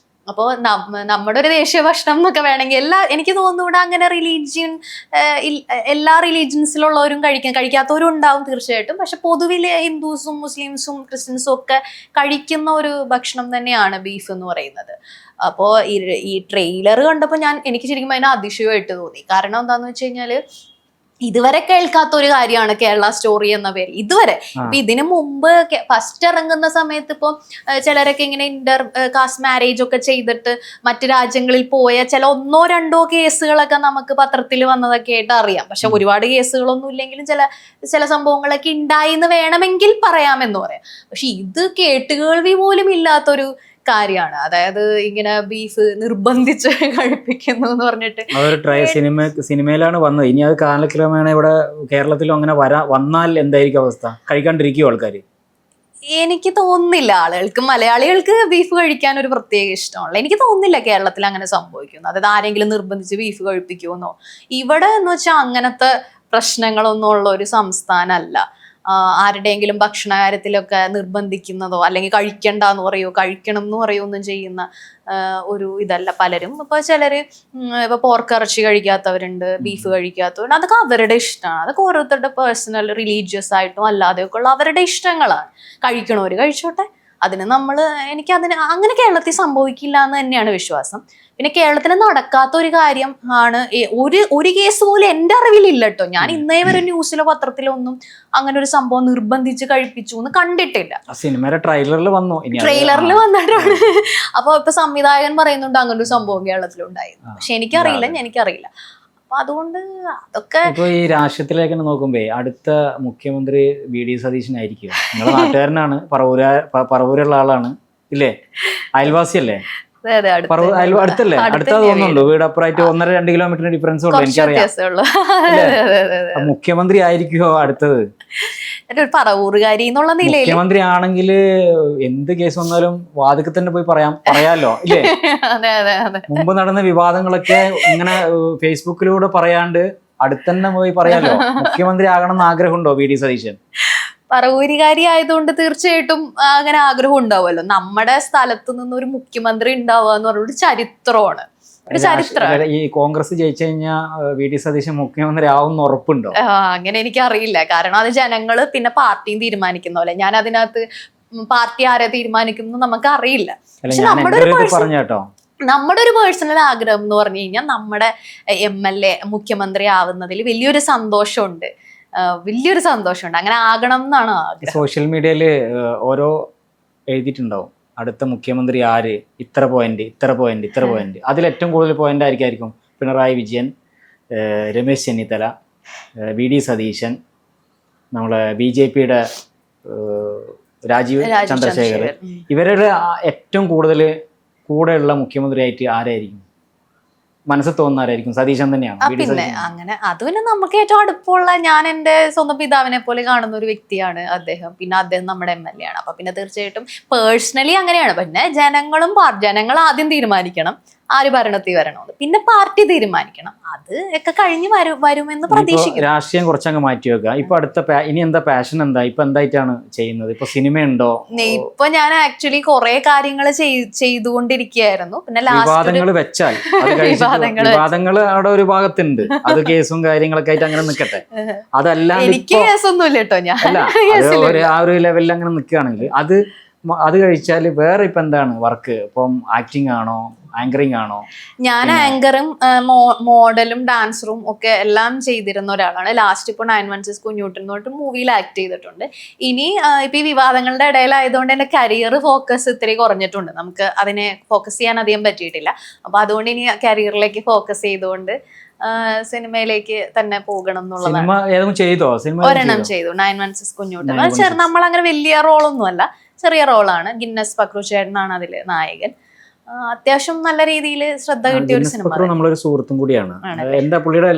അപ്പോൾ നമ്മുടെ ഒരു ദേശീയ ഭക്ഷണം എന്നൊക്കെ വേണമെങ്കിൽ എനിക്ക് തോന്നുന്നു ഇവിടെ അങ്ങനെ എല്ലാ റിലീജിയൻസിലുള്ളവരും കഴിക്കാത്തവരും ഉണ്ടാവും തീർച്ചയായിട്ടും. പക്ഷെ പൊതുവിൽ ഹിന്ദുസും മുസ്ലിംസും ക്രിസ്ത്യൻസും ഒക്കെ കഴിക്കുന്ന ഒരു ഭക്ഷണം തന്നെയാണ് ബീഫ് എന്ന് പറയുന്നത്. അപ്പോൾ ഈ ട്രെയിലർ കണ്ടപ്പോൾ എനിക്ക് ശരിക്കും അതിന് അതിശയമായിട്ട് തോന്നി. കാരണം എന്താന്ന് വെച്ച് കഴിഞ്ഞാല് ഇതുവരെ കേൾക്കാത്ത ഒരു കാര്യമാണ് കേരള സ്റ്റോറി എന്ന പേര് ഇതുവരെ. ഇപ്പൊ ഇതിനു മുമ്പ് ഫസ്റ്റ് ഇറങ്ങുന്ന സമയത്ത് ഇപ്പം ചിലരൊക്കെ ഇങ്ങനെ ഇന്റർ കാസ്റ്റ് മാരേജ് ഒക്കെ ചെയ്തിട്ട് മറ്റു രാജ്യങ്ങളിൽ പോയ ചില 1-2 കേസുകളൊക്കെ നമുക്ക് പത്രത്തിൽ വന്നതൊക്കെ ആയിട്ട് അറിയാം. പക്ഷെ ഒരുപാട് കേസുകളൊന്നും ഇല്ലെങ്കിലും ചില സംഭവങ്ങളൊക്കെ ഉണ്ടായി എന്ന് വേണമെങ്കിൽ പറയാമെന്ന് പറയാം. പക്ഷെ ഇത് കേട്ടുകേൾവി പോലും ഇല്ലാത്തൊരു കാര്യമാണ്. അതായത് ഇങ്ങനെ ബീഫ് നിർബന്ധിച്ച് കഴിപ്പിക്കുന്നു എന്ന് പറഞ്ഞിട്ട് സിനിമയിലാണ് വന്നത്. ഇനി അത് കാലക്രമേണ ഇവിടെ കേരളത്തിലും അങ്ങനെ വന്നാൽ എന്തായിരിക്കും അവസ്ഥ? കഴിക്കാണ്ടിരിക്കും ആൾക്കാർ? എനിക്ക് തോന്നുന്നില്ല. മലയാളികൾക്ക് ബീഫ് കഴിക്കാൻ ഒരു പ്രത്യേക ഇഷ്ടമുള്ള എനിക്ക് തോന്നുന്നില്ല കേരളത്തിൽ അങ്ങനെ സംഭവിക്കുന്നു. അതായത് ആരെങ്കിലും നിർബന്ധിച്ച് ബീഫ് കഴിപ്പിക്കുമെന്നോ. ഇവിടെ എന്ന് വെച്ചാൽ അങ്ങനത്തെ പ്രശ്നങ്ങളൊന്നും ഉള്ള ഒരു സംസ്ഥാനമല്ല. ആരുടെയെങ്കിലും ഭക്ഷണ കാര്യത്തിലൊക്കെ നിർബന്ധിക്കുന്നതോ അല്ലെങ്കിൽ കഴിക്കണ്ടെന്ന് പറയോ കഴിക്കണം എന്ന് പറയോ ഒന്നും ചെയ്യുന്ന ഒരു ഇതല്ല. പലരും ഇപ്പൊ ചിലര് ഇപ്പൊ പോർക്കിറച്ചി കഴിക്കാത്തവരുണ്ട്, ബീഫ് കഴിക്കാത്തവരുണ്ട്. അതൊക്കെ അവരുടെ ഇഷ്ടമാണ്. അതൊക്കെ ഓരോരുത്തരുടെ പേഴ്സണൽ റിലീജിയസ് ആയിട്ടും അല്ലാതെയൊക്കെ ഉള്ള അവരുടെ ഇഷ്ടങ്ങളാണ്. കഴിക്കണവര് കഴിച്ചോട്ടെ. എനിക്കതിന് അങ്ങനെ കേരളത്തിൽ സംഭവിക്കില്ല എന്ന് തന്നെയാണ് വിശ്വാസം. പിന്നെ കേരളത്തിൽ നടക്കാത്ത ഒരു കാര്യം ആണ് ഒരു കേസ് പോലും എൻ്റെ അറിവിലില്ല കേട്ടോ. ഞാൻ ഇന്നേ വരെ ന്യൂസിലോ പത്രത്തിലോ ഒന്നും അങ്ങനെ ഒരു സംഭവം നിർബന്ധിച്ച് കഴിപ്പിച്ചു എന്ന് കണ്ടിട്ടില്ല. സിനിമയുടെ ട്രെയിലറിൽ വന്നിട്ടാണ്. അപ്പൊ ഇപ്പൊ സംവിധായകൻ പറയുന്നുണ്ട് അങ്ങനെ ഒരു സംഭവം കേരളത്തിലുണ്ടായിരുന്നു. പക്ഷെ എനിക്കറിയില്ല. അപ്പൊ അതുകൊണ്ട് അതൊക്കെ ഇപ്പൊ ഈ രാഷ്ട്രീയത്തിലേക്ക് നോക്കുമ്പോ അടുത്ത മുഖ്യമന്ത്രി VD സതീശനായിരിക്കും. നിങ്ങളുടെ നാട്ടുകാരനാണ്, പറവൂരുള്ള ആളാണ് ഇല്ലേ? അയൽവാസിയല്ലേ? അടുത്തല്ലേ? അടുത്ത തോന്നുന്നുള്ളൂ. വീട് അപ്പുറമായിട്ട് 1.5-2 കിലോമീറ്റർ ഡിഫറൻസ് ഉള്ളൂ. എനിക്കറിയാം. മുഖ്യമന്ത്രി ആയിരിക്കുമോ അടുത്തത്? പറവൂറുകാരി എന്നുള്ള നിലയിൽ മുഖ്യമന്ത്രി ആണെങ്കിൽ എന്ത് കേസ് വന്നാലും വാതിക്ക് തന്നെ പോയി പറയാലോ ഇല്ലേ? മുമ്പ് നടന്ന വിവാദങ്ങളൊക്കെ ഇങ്ങനെ ഫേസ്ബുക്കിലൂടെ പറയാണ്ട് അടുത്തന്നെ പോയി പറയാലോ. മുഖ്യമന്ത്രി ആകണം എന്ന് ആഗ്രഹമുണ്ടോ VD സതീശൻ? പറവൂരുകാരി ആയതുകൊണ്ട് തീർച്ചയായിട്ടും അങ്ങനെ ആഗ്രഹം ഉണ്ടാവുമല്ലോ. നമ്മുടെ സ്ഥലത്തു നിന്ന് ഒരു മുഖ്യമന്ത്രി ഉണ്ടാവുക എന്ന് പറഞ്ഞ ഒരു ചരിത്രമാണ്. ഈ കോൺഗ്രസ് ജയിച്ചു കഴിഞ്ഞാൽ VD സതീശൻ മുഖ്യമന്ത്രി ആവുമെന്ന് ഉറപ്പുണ്ടോ? അങ്ങനെ എനിക്കറിയില്ല. കാരണം അത് ജനങ്ങള് പിന്നെ പാർട്ടിയും തീരുമാനിക്കുന്ന പോലെ. ഞാൻ അതിനകത്ത് പാർട്ടി ആരെ തീരുമാനിക്കുന്നു നമുക്ക് അറിയില്ല. പക്ഷെ നമ്മുടെ ഒരു പേഴ്സണൽ ആഗ്രഹം എന്ന് പറഞ്ഞു കഴിഞ്ഞാൽ നമ്മുടെ MLA മുഖ്യമന്ത്രി ആവുന്നതിൽ വലിയൊരു സന്തോഷമുണ്ട്. അങ്ങനെ ആകണം എന്നാണ് ആഗ്രഹം. സോഷ്യൽ മീഡിയയിൽ ഓരോ എഴുതിയിട്ടുണ്ടാവും അടുത്ത മുഖ്യമന്ത്രി ആര്, ഇത്ര പോയിന്റ്. അതിൽ ഏറ്റവും കൂടുതൽ പോയിന്റ് ആയിരിക്കും പിണറായി വിജയൻ, രമേശ് ചെന്നിത്തല, VD സതീശൻ, നമ്മളെ BJPയുടെ രാജീവ് ചന്ദ്രശേഖർ. ഇവരുടെ ഏറ്റവും കൂടുതൽ കൂടെയുള്ള മുഖ്യമന്ത്രിയായിട്ട് ആരായിരിക്കും മനസ്സിൽ തോന്നുന്നവരായിരിക്കും? സതീശൻ തന്നെയാണ്. പിന്നെ അങ്ങനെ അത് പിന്നെ നമുക്ക് ഏറ്റവും അടുപ്പമുള്ള, ഞാൻ എൻ്റെ സ്വന്തം പിതാവിനെ പോലെ കാണുന്ന ഒരു വ്യക്തിയാണ് അദ്ദേഹം. പിന്നെ അദ്ദേഹം നമ്മുടെ MLA ആണ്. അപ്പൊ പിന്നെ തീർച്ചയായിട്ടും പേഴ്സണലി അങ്ങനെയാണ്. പിന്നെ ജനങ്ങൾ ആദ്യം തീരുമാനിക്കണം ആര് ഭരണത്തിൽ വരണമെന്ന്, പിന്നെ പാർട്ടി തീരുമാനിക്കണം. അത് ഒക്കെ കഴിഞ്ഞ് വരുമെന്ന് പ്രതീക്ഷിക്കും. രാഷ്ട്രീയം കുറച്ചങ്ങ് മാറ്റി വെക്കുക. ഇപ്പൊ ഇനി എന്താ പാഷൻ എന്താ? ഇപ്പൊ എന്തായിട്ടാണ് ചെയ്യുന്നത്? ഇപ്പൊ സിനിമയുണ്ടോ? ഇപ്പൊ ഞാൻ ആക്ച്വലി കുറെ കാര്യങ്ങൾ ചെയ്തുകൊണ്ടിരിക്കുകയായിരുന്നു. പിന്നെ വിവാദങ്ങൾ വെച്ചാൽ വിവാദങ്ങൾ അവിടെ ഒരു ഭാഗത്തുണ്ട്. അത് കേസും കാര്യങ്ങളൊക്കെ ആയിട്ട് അങ്ങനെ നിൽക്കട്ടെ. അതല്ല എനിക്ക് കേസൊന്നുമില്ല കേട്ടോ. ആ ഒരു ലെവലിൽ അങ്ങനെ നിൽക്കുകയാണെങ്കിൽ അത് കഴിച്ചാൽ വേറെ ഇപ്പൊ എന്താണ് വർക്ക്? ഇപ്പം ആക്ടിങ് ആണോ, ആങ്കറിങ് ആണോ? ഞാൻ ആങ്കറും മോഡലും ഡാൻസറും ഒക്കെ എല്ലാം ചെയ്തിരുന്ന ഒരാളാണ്. ലാസ്റ്റ് ഇപ്പോൾ 9 Months കുഞ്ഞൂട്ടൻ എന്ന് പറഞ്ഞിട്ട് മൂവിയിൽ ആക്ട് ചെയ്തിട്ടുണ്ട്. ഇനി ഇപ്പൊ ഈ വിവാദങ്ങളുടെ ഇടയിലായതുകൊണ്ട് എന്റെ കരിയർ ഫോക്കസ് ഇത്തിരി കുറഞ്ഞിട്ടുണ്ട്. നമുക്ക് അതിനെ ഫോക്കസ് ചെയ്യാൻ അധികം പറ്റിയിട്ടില്ല. അപ്പൊ അതുകൊണ്ട് ഇനി കരിയറിലേക്ക് ഫോക്കസ് ചെയ്തുകൊണ്ട് സിനിമയിലേക്ക് തന്നെ പോകണം എന്നുള്ളതാണ്. ഒരെണ്ണം ചെയ്തു, 9 Months കുഞ്ഞൂട്ടൻ. നമ്മളങ്ങനെ വലിയ റോളൊന്നും അല്ല, ചെറിയ റോളാണ്. ഗിന്നസ് പക്രു ചേട്ടനാണ് അതില് നായകൻ. അത്യാവശ്യം നല്ല രീതിയിൽ ശ്രദ്ധ കിട്ടിയ ഒരു സിനിമ. നമ്മളൊരു സുഹൃത്തും കൂടിയാണ്. എന്താ പുള്ളിയുടെ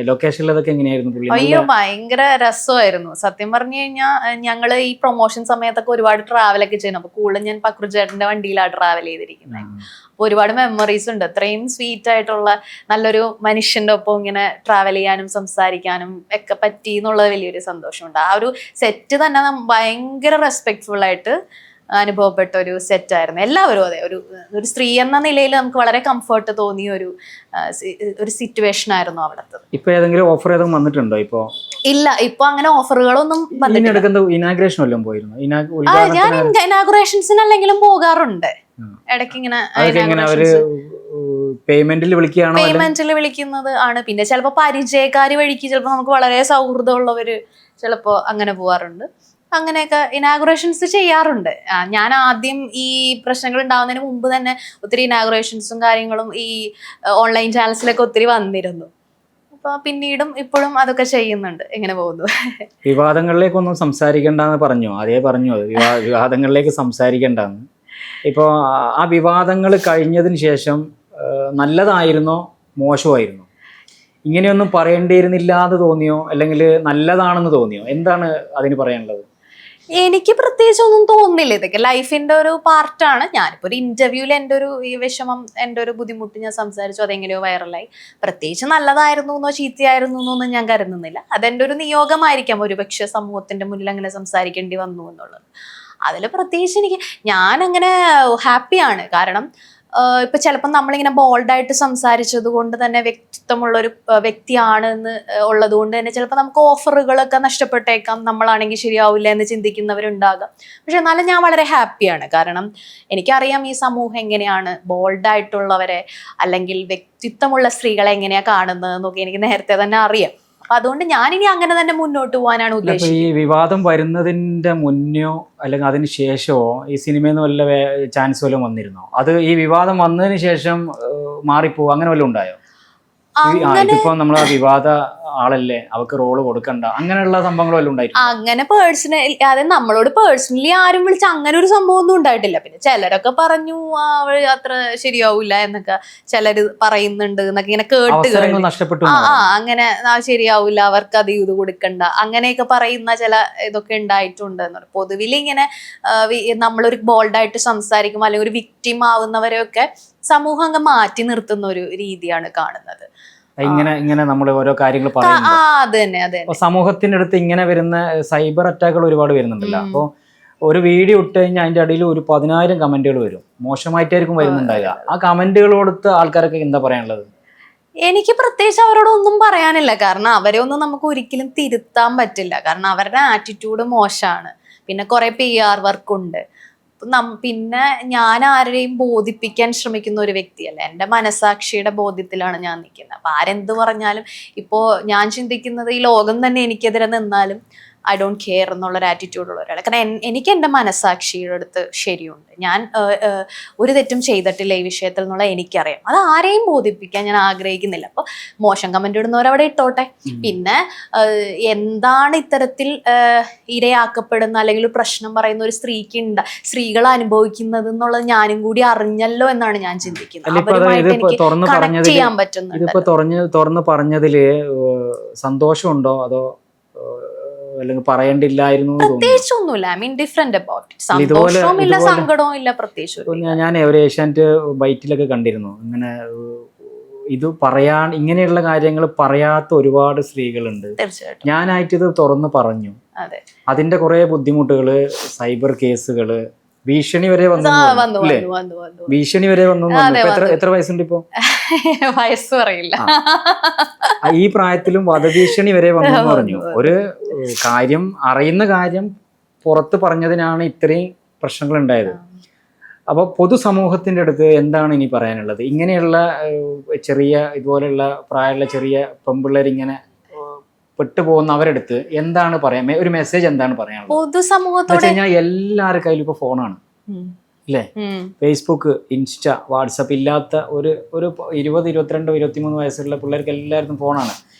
ലൊക്കേഷനിൽ അതൊക്കെ എങ്ങനെയായിരുന്നു? അയ്യോ ഭയങ്കര രസമായിരുന്നു. സത്യം പറഞ്ഞു കഴിഞ്ഞാൽ ഞങ്ങള് ഈ പ്രൊമോഷൻ സമയത്തൊക്കെ ഒരുപാട് ട്രാവലൊക്കെ ചെയ്യുന്നു. അപ്പൊ കൂടുതലും ഞാൻ പക്രു ചേട്ടന്റെ വണ്ടിയിലാണ് ട്രാവൽ ചെയ്തിരിക്കുന്നത്. അപ്പൊ ഒരുപാട് മെമ്മറീസ് ഉണ്ട്. അത്രയും സ്വീറ്റ് ആയിട്ടുള്ള നല്ലൊരു മനുഷ്യന്റെ ഒപ്പം ഇങ്ങനെ ട്രാവൽ ചെയ്യാനും സംസാരിക്കാനും ഒക്കെ പറ്റി എന്നുള്ളത് വലിയൊരു സന്തോഷമുണ്ട്. ആ ഒരു സെറ്റ് തന്നെ ഭയങ്കര റെസ്പെക്ട്ഫുൾ ആയിട്ട് അനുഭവപ്പെട്ട ഒരു സെറ്റായിരുന്നു. എല്ലാവരും അതെ, ഒരു സ്ത്രീ എന്ന നിലയിൽ നമുക്ക് വളരെ കംഫർട്ട് തോന്നിയ ഒരു സിറ്റുവേഷൻ ആയിരുന്നു അവിടുത്തെ. ഇപ്പൊ ഏതെങ്കിലും ഓഫർ ഏതെങ്കിലും വന്നിട്ടുണ്ടോ ഇപ്പൊ? ഇല്ല, ഇപ്പൊ അങ്ങനെ ഓഫറുകളൊന്നും ഇനാഗ്രേഷൻ വല്ലതും പോയിരുന്നു? ഞാൻ ഇനാഗുറേഷൻസിന് അല്ലെങ്കിലും പോകാറുണ്ട് ഇടയ്ക്ക് ഇങ്ങനെ. പേയ്മെന്റിൽ വിളിക്കുന്നത് ആണ്. പിന്നെ ചിലപ്പോ പരിചയക്കാര് വഴിക്ക് ചിലപ്പോ നമുക്ക് വളരെ സൗഹൃദമുള്ളവര് ചിലപ്പോ അങ്ങനെ പോവാറുണ്ട്. അങ്ങനെയൊക്കെ ഇനാഗുറേഷൻസ് ചെയ്യാറുണ്ട്. ഞാൻ ആദ്യം ഈ പ്രശ്നങ്ങൾ ഉണ്ടാവുന്നതിന് മുമ്പ് തന്നെ ഒത്തിരി ഇനാഗുറേഷൻസും കാര്യങ്ങളും ഈ ഓൺലൈൻ ചാനൽസിലൊക്കെ ഒത്തിരി വന്നിരുന്നു. അപ്പൊ പിന്നീടും ഇപ്പോഴും അതൊക്കെ ചെയ്യുന്നുണ്ട്. എങ്ങനെ പോകുന്നു? വിവാദങ്ങളിലേക്കൊന്നും സംസാരിക്കണ്ടെന്ന് പറഞ്ഞു, അതേ പറഞ്ഞു അത് വിവാദങ്ങളിലേക്ക് സംസാരിക്കണ്ടെന്ന്. ഇപ്പോൾ ആ വിവാദങ്ങൾ കഴിഞ്ഞതിന് ശേഷം നല്ലതായിരുന്നോ മോശമായിരുന്നോ? ഇങ്ങനെയൊന്നും പറയേണ്ടിയിരുന്നില്ല എന്ന് തോന്നിയോ, അല്ലെങ്കിൽ നല്ലതാണെന്ന് തോന്നിയോ? എന്താണ് അതിന് പറയാനുള്ളത്? എനിക്ക് പ്രത്യേകിച്ച് ഒന്നും തോന്നുന്നില്ല. ഇതൊക്കെ ലൈഫിന്റെ ഒരു പാർട്ടാണ്. ഞാനിപ്പോ ഒരു ഇന്റർവ്യൂവിൽ എൻ്റെ ഒരു ഈ വിഷമം, എൻ്റെ ഒരു ബുദ്ധിമുട്ട് ഞാൻ സംസാരിച്ചു, അതെങ്ങനെയോ വൈറലായി. പ്രത്യേകിച്ച് നല്ലതായിരുന്നു എന്നോ ചീത്തയായിരുന്നു എന്നൊന്നും ഞാൻ കരുതുന്നില്ല. അതെൻ്റെ ഒരു നിയോഗമായിരിക്കാം ഒരുപക്ഷെ സമൂഹത്തിന്റെ മുന്നിൽ അങ്ങനെ സംസാരിക്കേണ്ടി വന്നു എന്നുള്ളത്. അതിൽ പ്രത്യേകിച്ച് ഞാനങ്ങനെ ഹാപ്പിയാണ്. കാരണം ഇപ്പൊ ചിലപ്പോൾ നമ്മളിങ്ങനെ ബോൾഡായിട്ട് സംസാരിച്ചത് കൊണ്ട് തന്നെ വ്യക്തിത്വമുള്ളൊരു വ്യക്തിയാണ് എന്ന് ഉള്ളത് കൊണ്ട് തന്നെ ചിലപ്പോൾ നമുക്ക് ഓഫറുകളൊക്കെ നഷ്ടപ്പെട്ടേക്കാം, നമ്മളാണെങ്കിൽ ശരിയാവില്ല എന്ന് ചിന്തിക്കുന്നവരുണ്ടാകാം. പക്ഷെ എന്നാലും ഞാൻ വളരെ ഹാപ്പിയാണ്. കാരണം എനിക്കറിയാം ഈ സമൂഹം എങ്ങനെയാണ് ബോൾഡായിട്ടുള്ളവരെ അല്ലെങ്കിൽ വ്യക്തിത്വമുള്ള സ്ത്രീകളെ എങ്ങനെയാണ് കാണുന്നതെന്നൊക്കെ എനിക്ക് നേരത്തെ തന്നെ അറിയാം. അപ്പൊ അതുകൊണ്ട് ഞാനിനി അങ്ങനെ തന്നെ മുന്നോട്ട് പോകാനാണ് ഉദ്ദേശിച്ചത്. ഈ വിവാദം വരുന്നതിന്റെ മുന്നോ അല്ലെങ്കിൽ അതിന് ശേഷമോ ഈ സിനിമയിൽ നിന്ന് വല്ല ചാൻസ് വല്ലതും വന്നിരുന്നോ? അത് ഈ വിവാദം വന്നതിന് ശേഷം മാറിപ്പോ അങ്ങനെ വല്ലതും ഉണ്ടായോ? ഇതിപ്പോ നമ്മൾ ആ വിവാദ ആളല്ലേ, അവർക്ക് റോള് കൊടുക്കണ്ട, അങ്ങനെയുള്ള സംഭവങ്ങൾ വല്ലതും ഉണ്ടായിട്ടില്ല? അങ്ങനെ പേഴ്സണലി, അതായത് നമ്മളോട് പേഴ്സണലി ആരും വിളിച്ച് അങ്ങനെ ഒരു സംഭവം ഒന്നും ഉണ്ടായിട്ടില്ല. പിന്നെ ചിലരൊക്കെ പറഞ്ഞു അത്ര ശരിയാവൂല എന്നൊക്കെ ചിലര് പറയുന്നുണ്ട് എന്നൊക്കെ ഇങ്ങനെ കേട്ട് നഷ്ടപ്പെട്ടു. അങ്ങനെ ശരിയാവൂല, അവർക്ക് അത് ഇത് കൊടുക്കണ്ട, അങ്ങനെയൊക്കെ പറയുന്ന ചില ഇതൊക്കെ ഉണ്ടായിട്ടുണ്ട് എന്ന് പറയും. പൊതുവിൽ ഇങ്ങനെ നമ്മളൊരു ബോൾഡായിട്ട് സംസാരിക്കുമ്പോൾ അല്ലെങ്കിൽ ഒരു വിക്ടിം ആവുന്നവരെയൊക്കെ സമൂഹം അങ്ങ് മാറ്റി നിർത്തുന്ന ഒരു രീതിയാണ് കാണുന്നത്. ഇങ്ങനെ നമ്മൾ ഓരോ കാര്യങ്ങൾ പറയുമ്പോൾ സമൂഹത്തിന്റെ അടുത്ത് ഇങ്ങനെ വരുന്ന സൈബർ അറ്റാക്കുകൾ ഒരുപാട് വരുന്നുണ്ടല്ലോ. അപ്പോൾ ഒരു വീഡിയോ ഇട്ട് കഴിഞ്ഞാൽ അതിന്റെ അടിയിൽ ഒരു 10,000 കമന്റുകൾ വരും. മോശമായിട്ടായിരിക്കും വരുന്നുണ്ടാകുക. ആ കമന്റുകൾ കൊടുത്ത് ആൾക്കാരൊക്കെ എന്താ പറയാനുള്ളത്? എനിക്ക് പ്രത്യേകിച്ച് അവരോടൊന്നും പറയാനില്ല. കാരണം അവരെ ഒന്നും നമുക്ക് ഒരിക്കലും തിരുത്താൻ പറ്റില്ല. കാരണം അവരുടെ ആറ്റിറ്റ്യൂഡ് മോശമാണ്. പിന്നെ കുറെ PR വർക്കുണ്ട്. പിന്നെ ഞാൻ ആരെയും ബോധിപ്പിക്കാൻ ശ്രമിക്കുന്ന ഒരു വ്യക്തിയല്ല. എൻ്റെ മനസാക്ഷിയുടെ ബോധ്യത്തിലാണ് ഞാൻ നിൽക്കുന്നത്. അപ്പൊ ആരെന്ത് പറഞ്ഞാലും, ഇപ്പോ ഞാൻ ചിന്തിക്കുന്നത് ഈ ലോകം തന്നെ എനിക്കെതിരെ നിന്നാലും ഐ ഡോണ്ട് കെയർ എന്നുള്ളൊരു ആറ്റിറ്റ്യൂഡ് ഉള്ള ഒരാൾ. കാരണം എനിക്ക് എൻ്റെ മനസാക്ഷിയുടെ അടുത്ത് ശരിയുണ്ട്. ഞാൻ ഒരു തെറ്റും ചെയ്തിട്ടില്ല ഈ വിഷയത്തിൽ എന്നുള്ള എനിക്കറിയാം. അത് ആരെയും ബോധിപ്പിക്കാൻ ഞാൻ ആഗ്രഹിക്കുന്നില്ല. അപ്പോൾ മോശം കമന്റ് ഇടുന്നവരവിടെ ഇട്ടോട്ടെ. പിന്നെ എന്താണ് ഇത്തരത്തിൽ ഇരയാക്കപ്പെടുന്ന അല്ലെങ്കിൽ ഒരു പ്രശ്നം പറയുന്ന ഒരു സ്ത്രീകൾ അനുഭവിക്കുന്നത് എന്നുള്ളത് ഞാനും കൂടി അറിഞ്ഞല്ലോ എന്നാണ് ഞാൻ ചിന്തിക്കുന്നത്. അവരുമായിട്ട് എനിക്ക് കണക്ട് ചെയ്യാൻ പറ്റുന്നുണ്ട്. ഇതിപ്പോ തുറന്ന് പറഞ്ഞതില് സന്തോഷമുണ്ടോ അതോ അല്ലെങ്കിൽ പറയേണ്ടില്ലായിരുന്നു? പ്രത്യേകിച്ചൊന്നുമില്ല. I mean different about it. സന്തോഷവും ഇല്ല, സങ്കടവും ഇല്ല, പ്രത്യേകിച്ച്. ഞാൻ ഒരു ഏഷ്യാനെറ്റ് ബൈറ്റിലൊക്കെ കണ്ടിരുന്നു, ഇങ്ങനെ ഇത് പറയാൻ, ഇങ്ങനെയുള്ള കാര്യങ്ങൾ പറയാത്ത ഒരുപാട് സ്ത്രീകളുണ്ട്. തീർച്ചയായിട്ടും ഞാനായിട്ട് ഇത് തുറന്ന് പറഞ്ഞു. അതിന്റെ കുറെ ബുദ്ധിമുട്ടുകള്, സൈബർ കേസുകള്, ഭീഷണി വരെ വന്നു. ഭീഷണി വരെ വന്നു. എത്ര വയസ്സുണ്ട് ഇപ്പൊ? വയസ്സ് പറയില്ല. ഈ പ്രായത്തിലും വധഭീഷണി വരെ വന്നു പറഞ്ഞു. ഒരു കാര്യം, അറിയുന്ന കാര്യം പുറത്ത് പറഞ്ഞതിനാണ് ഇത്രയും പ്രശ്നങ്ങൾ ഉണ്ടായത്. അപ്പോൾ പൊതുസമൂഹത്തിന്റെ അടുത്ത് എന്താണ് ഇനി പറയാനുള്ളത്? ഇങ്ങനെയുള്ള ചെറിയ ഇതുപോലെയുള്ള പ്രായമുള്ള ചെറിയ പെൺപിള്ളേർ ഇങ്ങനെ പെട്ടുപോകുന്നവരടുത്ത് എന്താണ് പറയാൻ, ഒരു മെസ്സേജ് എന്താണ് പറയാനുള്ളത്? പൊതുസമൂഹത്തോട് എല്ലാവരുടെ കയ്യിലും ഇപ്പൊ ഫോണാണ് അല്ലേ? ഫേസ്ബുക്ക്, ഇൻസ്റ്റ, വാട്സപ്പ് ഇല്ലാത്ത ഒരു 20, 22, 23 വയസ്സുള്ള പിള്ളേർക്ക് എല്ലാവർക്കും ഫോണാണ്.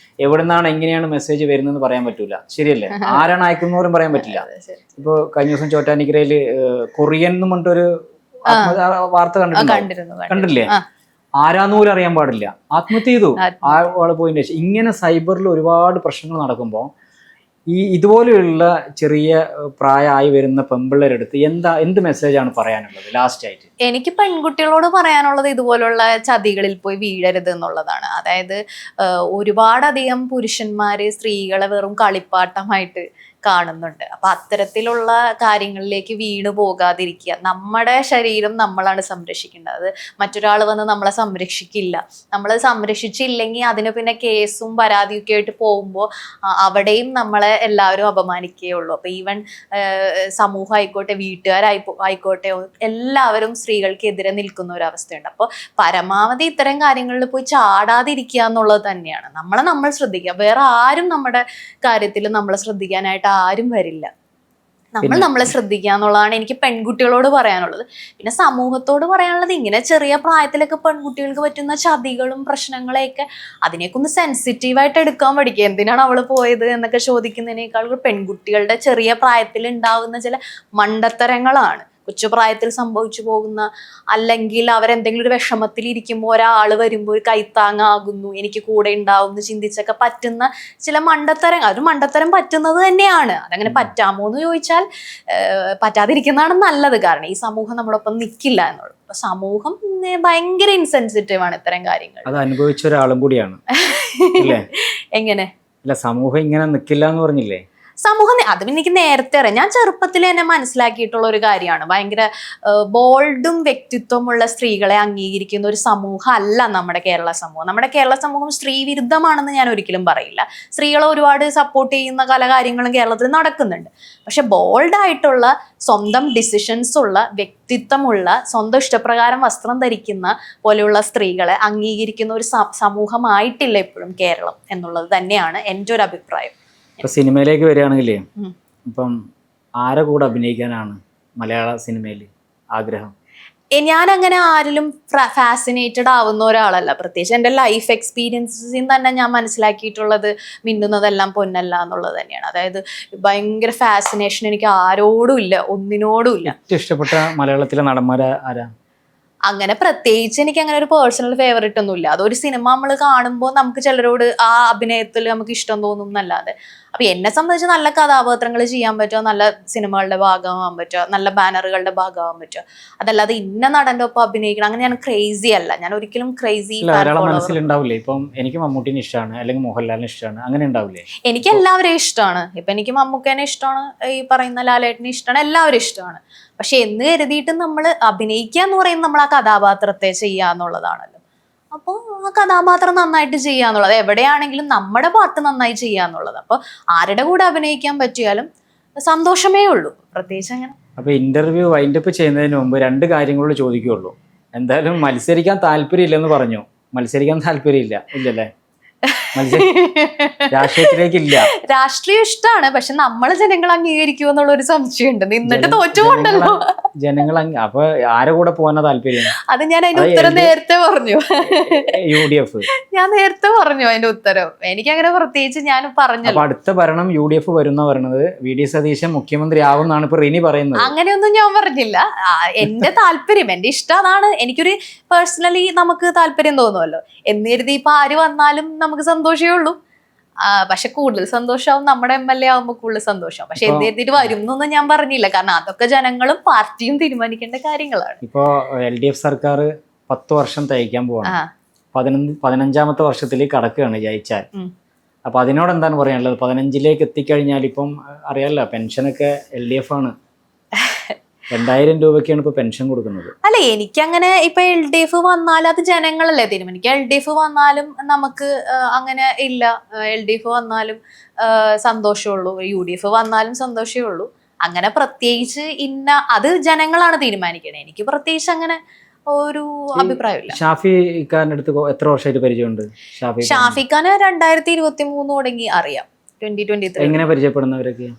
എവിടെ നിന്നാണ് എങ്ങനെയാണ് മെസ്സേജ് വരുന്നതെന്ന് പറയാൻ പറ്റൂല. ശരിയല്ലേ? ആരാണ് അയക്കുന്നവരും പറയാൻ പറ്റില്ല. ഇപ്പൊ കഴിഞ്ഞ ദിവസം ചോറ്റാനിക്കരയില് കൊറിയൻ എന്ന് പറഞ്ഞിട്ടൊരു വാർത്ത കണ്ടില്ലേ? ആരാന്ന് പോലും അറിയാൻ പാടില്ല. ആത്മഹത്യ ചെയ്തു ആള് പോയിന്റ്. ഇങ്ങനെ സൈബറിൽ ഒരുപാട് പ്രശ്നങ്ങൾ നടക്കുമ്പോൾ ഇതുപോലെയുള്ള ചെറിയ പ്രായമായി വരുന്ന പെമ്പിള്ളേരെടുത്ത് എന്ത് മെസ്സേജാണ് പറയാനുള്ളത് ലാസ്റ്റ് ആയിട്ട്? എനിക്ക് പെൺകുട്ടികളോട് പറയാനുള്ളത് ഇതുപോലുള്ള ചതികളിൽ പോയി വീഴരുത് എന്നുള്ളതാണ്. അതായത് ഒരുപാടധികം പുരുഷന്മാര് സ്ത്രീകളെ വെറും കളിപ്പാട്ടമായിട്ട് കാണുന്നുണ്ട്. അപ്പൊ അത്തരത്തിലുള്ള കാര്യങ്ങളിലേക്ക് വീണു പോകാതിരിക്കുക. നമ്മുടെ ശരീരം നമ്മളാണ് സംരക്ഷിക്കേണ്ടത്. അത് മറ്റൊരാൾ വന്ന് നമ്മളെ സംരക്ഷിക്കില്ല. നമ്മൾ സംരക്ഷിച്ചില്ലെങ്കിൽ അതിന് പിന്നെ കേസും പരാതിയൊക്കെ ആയിട്ട് പോകുമ്പോൾ അവിടെയും നമ്മളെ എല്ലാവരും അപമാനിക്കുകയുള്ളൂ. അപ്പൊ ഈവൻ സമൂഹം ആയിക്കോട്ടെ, ആയിക്കോട്ടെ, എല്ലാവരും സ്ത്രീകൾക്കെതിരെ നിൽക്കുന്ന ഒരു അവസ്ഥയുണ്ട്. അപ്പോൾ പരമാവധി ഇത്തരം കാര്യങ്ങളിൽ പോയി ചാടാതിരിക്കുക എന്നുള്ളത് തന്നെയാണ്. നമ്മൾ ശ്രദ്ധിക്കുക. വേറെ ആരും നമ്മുടെ കാര്യത്തിൽ നമ്മളെ ശ്രദ്ധിക്കാനായിട്ട് ആരും വരില്ല. നമ്മളെ ശ്രദ്ധിക്കുക എന്നുള്ളതാണ് എനിക്ക് പെൺകുട്ടികളോട് പറയാനുള്ളത്. പിന്നെ സമൂഹത്തോട് പറയാനുള്ളത്, ഇങ്ങനെ ചെറിയ പ്രായത്തിലൊക്കെ പെൺകുട്ടികൾക്ക് പറ്റുന്ന ചതികളും പ്രശ്നങ്ങളെയൊക്കെ അതിനെയൊക്കെ ഒന്ന് സെൻസിറ്റീവായിട്ട് എടുക്കാൻ പഠിക്കുക. എന്തിനാണ് അവള് പോയത് എന്നൊക്കെ ചോദിക്കുന്നതിനേക്കാൾ പെൺകുട്ടികളുടെ ചെറിയ പ്രായത്തിൽ ഉണ്ടാകുന്ന ചില മണ്ടത്തരങ്ങളാണ് കൊച്ചുപ്രായത്തിൽ സംഭവിച്ചു പോകുന്ന, അല്ലെങ്കിൽ അവരെന്തെങ്കിലും ഒരു വിഷമത്തിൽ ഇരിക്കുമ്പോൾ ഒരാൾ വരുമ്പോൾ ഒരു കൈത്താങ്ങാകുന്നു, എനിക്ക് കൂടെ ഉണ്ടാവും എന്ന് ചിന്തിച്ചൊക്കെ പറ്റുന്ന ചില മണ്ടത്തരം. അതൊരു മണ്ടത്തരം പറ്റുന്നത് തന്നെയാണ്. അതങ്ങനെ പറ്റാമോ എന്ന് ചോദിച്ചാൽ പറ്റാതിരിക്കുന്നതാണ് നല്ലത്. കാരണം ഈ സമൂഹം നമ്മളൊപ്പം നിൽക്കില്ല എന്നുള്ളത്. അപ്പൊ സമൂഹം ഭയങ്കര ഇൻസെൻസിറ്റീവ് ആണ് ഇത്തരം കാര്യങ്ങൾ. അത് അനുഭവിച്ച ഒരാളും കൂടിയാണ്. എങ്ങനെ? അല്ല, സമൂഹം ഇങ്ങനെ നിൽക്കില്ല എന്ന് പറഞ്ഞില്ലേ? സമൂഹം അത് പിന്നെ എനിക്ക് നേരത്തെ അറിയാം. ഞാൻ ചെറുപ്പത്തിൽ തന്നെ മനസ്സിലാക്കിയിട്ടുള്ള ഒരു കാര്യമാണ്. ഭയങ്കര ബോൾഡും വ്യക്തിത്വമുള്ള സ്ത്രീകളെ അംഗീകരിക്കുന്ന ഒരു സമൂഹം അല്ല നമ്മുടെ കേരള സമൂഹം. നമ്മുടെ കേരള സമൂഹം സ്ത്രീ വിരുദ്ധമാണെന്ന് ഞാൻ ഒരിക്കലും പറയില്ല. സ്ത്രീകളെ ഒരുപാട് സപ്പോർട്ട് ചെയ്യുന്ന പല കാര്യങ്ങളും കേരളത്തിൽ നടക്കുന്നുണ്ട്. പക്ഷെ ബോൾഡായിട്ടുള്ള, സ്വന്തം ഡിസിഷൻസ് ഉള്ള, വ്യക്തിത്വമുള്ള, സ്വന്തം ഇഷ്ടപ്രകാരം വസ്ത്രം ധരിക്കുന്ന പോലെയുള്ള സ്ത്രീകളെ അംഗീകരിക്കുന്ന ഒരു സമൂഹമായിട്ടില്ല ഇപ്പോഴും കേരളം എന്നുള്ളത് തന്നെയാണ് എൻ്റെ ഒരു അഭിപ്രായം. ഇപ്പൊ സിനിമയിലേക്ക് വരികയാണെങ്കിൽ ഇപ്പം ആരെ കൂടെ അഭിനയിക്കാനാണ് മലയാള സിനിമയിൽ ആഗ്രഹം? ഞാൻ അങ്ങനെ ആരിലും ഫാസിനേറ്റഡ് ആവുന്ന ഒരാളല്ല. പ്രത്യേകിച്ച് എൻ്റെ ലൈഫ് എക്സ്പീരിയൻസിൽ തന്നെ ഞാൻ മനസ്സിലാക്കിയിട്ടുള്ളത് മിന്നുന്നതെല്ലാം പൊന്നല്ല എന്നുള്ളത് തന്നെയാണ്. അതായത് ഭയങ്കര ഫാസിനേഷൻ എനിക്ക് ആരോടും ഇല്ല, ഒന്നിനോടും ഇല്ല. ഏറ്റവും ഇഷ്ടപ്പെട്ട മലയാളത്തിലെ നടന്മാരെ ആരാ? അങ്ങനെ പ്രത്യേകിച്ച് എനിക്ക് അങ്ങനെ ഒരു പേഴ്സണൽ ഫേവറേറ്റ് ഒന്നുമില്ല. അതൊരു സിനിമ നമ്മൾ കാണുമ്പോൾ നമുക്ക് ചിലരോട് ആ അഭിനയത്തിൽ നമുക്ക് ഇഷ്ടം തോന്നും എന്നല്ലാതെ. അപ്പൊ എന്നെ സംബന്ധിച്ച് നല്ല കഥാപാത്രങ്ങൾ ചെയ്യാൻ പറ്റുമോ, നല്ല സിനിമകളുടെ ഭാഗമാകാൻ പറ്റുമോ, നല്ല ബാനറുകളുടെ ഭാഗമാകാൻ പറ്റുമോ, അതല്ലാതെ ഇന്ന നടന്റെ ഒപ്പം അഭിനയിക്കണം അങ്ങനെ ഞാൻ ക്രേസി അല്ല. ഞാൻ ഒരിക്കലും ക്രേസി മനസ്സിലുണ്ടാവില്ലേ? ഇപ്പം എനിക്ക് മമ്മൂട്ടിനെ ഇഷ്ടമാണ്, അല്ലെങ്കിൽ മോഹൻലാലിനെ ഇഷ്ടമാണ്, അങ്ങനെ ഉണ്ടാവില്ലേ? എനിക്ക് എല്ലാവരെയും ഇഷ്ടമാണ്. ഇപ്പൊ എനിക്ക് മമ്മൂക്കേനെ ഇഷ്ടമാണ്, ഈ പറയുന്ന ലാലേട്ടനെ ഇഷ്ടമാണ്, എല്ലാവരും ഇഷ്ടമാണ്. പക്ഷെ എന്ന് കരുതിയിട്ട് നമ്മൾ അഭിനയിക്കുക എന്ന് പറയുന്നത് നമ്മൾ ആ കഥാപാത്രത്തെ ചെയ്യുക എന്നുള്ളതാണല്ലോ. അപ്പോൾ ആ കഥാപാത്രം നന്നായിട്ട് ചെയ്യുക എന്നുള്ളത്, എവിടെയാണെങ്കിലും നമ്മുടെ പാട്ട് നന്നായി ചെയ്യുക എന്നുള്ളത്. അപ്പോൾ ആരുടെ കൂടെ അഭിനയിക്കാൻ പറ്റിയാലും സന്തോഷമേ ഉള്ളൂ. പ്രത്യേകിച്ച് അങ്ങനെ. അപ്പൊ ഇന്റർവ്യൂ വൈൻഡപ്പ് ചെയ്യുന്നതിന് മുമ്പ് 2 കാര്യങ്ങളോട് ചോദിക്കുകയുള്ളൂ. എന്തായാലും മത്സരിക്കാൻ താല്പര്യമില്ലെന്ന് പറഞ്ഞു. മത്സരിക്കാൻ താല്പര്യമില്ല ഇല്ലല്ലേ? രാഷ്ട്രീയത്തിലേക്കില്ല. രാഷ്ട്രീയം ഇഷ്ടമാണ്, പക്ഷെ നമ്മള് ജനങ്ങൾ അംഗീകരിക്കുമോ എന്നുള്ള ഒരു സംശയമുണ്ട്. നിന്നിട്ട് തോറ്റുകൊണ്ടല്ലോ ജനങ്ങൾ. അപ്പൊ ആരെ കൂടെ പോകാനാ താല്പര്യം? അത് ഞാൻ അതിന്റെ ഉത്തരം നേരത്തെ പറഞ്ഞു. UDF. ഞാൻ നേരത്തെ പറഞ്ഞു അതിന്റെ ഉത്തരം. എനിക്ക് അങ്ങനെ പ്രത്യേകിച്ച് ഞാൻ പറഞ്ഞു. അടുത്ത ഭരണം UDF വരുന്ന പറയുന്നത് VD സതീശൻ മുഖ്യമന്ത്രി ആവുന്നാണ് ഇപ്പൊ റിനി പറയുന്നത്. അങ്ങനെയൊന്നും ഞാൻ പറഞ്ഞില്ല. എന്റെ താല്പര്യം, എന്റെ ഇഷ്ടം അതാണ്. എനിക്കൊരു പേഴ്സണലി നമുക്ക് താല്പര്യം തോന്നുമല്ലോ എന്ന് കരുതി ഇപ്പൊ ആര് വന്നാലും നമുക്ക് സന്തോഷമേ ഉള്ളൂ. പക്ഷെ കൂടുതൽ സന്തോഷമാവും നമ്മുടെ MLA ആവുമ്പോൾ കൂടുതൽ സന്തോഷമാവും. പക്ഷെ എന്ത് കരുതിയിട്ട് വരും എന്നൊന്നും ഞാൻ പറഞ്ഞില്ല. കാരണം അതൊക്കെ ജനങ്ങളും പാർട്ടിയും തീരുമാനിക്കേണ്ട കാര്യങ്ങളാണ്. ഇപ്പോ LDF സർക്കാർ 10 വർഷം തയ്ക്കാൻ പോവാണ്. 15ാമത്തെ വർഷത്തിലേക്ക് കടക്കുകയാണ് ജയിച്ചാൽ. അപ്പൊ അതിനോട് എന്താണ് പറയാനുള്ളത്? 15ലേക്ക് എത്തിക്കഴിഞ്ഞാൽ ഇപ്പം അറിയാലോ, പെൻഷനൊക്കെ LDF ആണ്. 2000 രൂപയ്ക്കാണ് ഇപ്പൊ പെൻഷൻ കൊടുക്കുന്നത്. അല്ല, എനിക്കങ്ങനെ ഇപ്പൊ LDF വന്നാലും അത് ജനങ്ങളല്ലേ തീരുമാനിക്കുക. LDF വന്നാലും നമുക്ക് അങ്ങനെ ഇല്ല. LDF വന്നാലും സന്തോഷമുള്ളൂ, UDF വന്നാലും സന്തോഷമേ ഉള്ളൂ. അങ്ങനെ പ്രത്യേകിച്ച് അത് ജനങ്ങളാണ് തീരുമാനിക്കണേ. എനിക്ക് പ്രത്യേകിച്ച് അങ്ങനെ ഒരു അഭിപ്രായമില്ല. ഷാഫി ഖാന്റെ അടുത്ത് എത്ര വർഷമായിട്ട് പരിചയമുണ്ട്? ഷാഫി ഖാനെ 2023 തുടങ്ങി അറിയാം. 2023 എങ്ങനെ പരിചയപ്പെടുന്നവരൊക്കെ?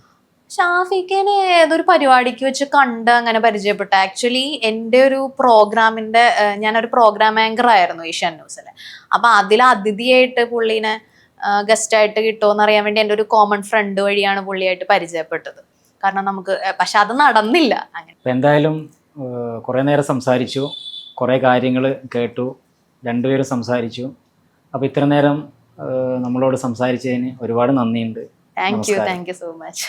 ഷാഫിഖിനെ ഏതൊരു പരിപാടിക്ക് വെച്ച് കണ്ട് അങ്ങനെ പരിചയപ്പെട്ട. ആക്ച്വലി എൻ്റെ ഒരു പ്രോഗ്രാമിൻ്റെ, ഞാനൊരു പ്രോഗ്രാം ആങ്കർ ആയിരുന്നു ഏഷ്യാനെറ്റ് ന്യൂസിൽ. അപ്പം അതിൽ അതിഥിയായിട്ട് പുള്ളീനെ ഗസ്റ്റായിട്ട് കിട്ടുമോ അറിയാൻ വേണ്ടി എൻ്റെ ഒരു കോമൺ ഫ്രണ്ട് വഴിയാണ് പുള്ളിയായിട്ട് പരിചയപ്പെട്ടത്. കാരണം നമുക്ക്, പക്ഷെ അത് നടന്നില്ല. അങ്ങനെ എന്തായാലും കുറേ നേരം സംസാരിച്ചു, കുറേ കാര്യങ്ങൾ കേട്ടു, 2 പേരും സംസാരിച്ചു. അപ്പോൾ ഇത്ര നേരം നമ്മളോട് സംസാരിച്ചതിന് ഒരുപാട് നന്ദിയുണ്ട്. Thank you so much.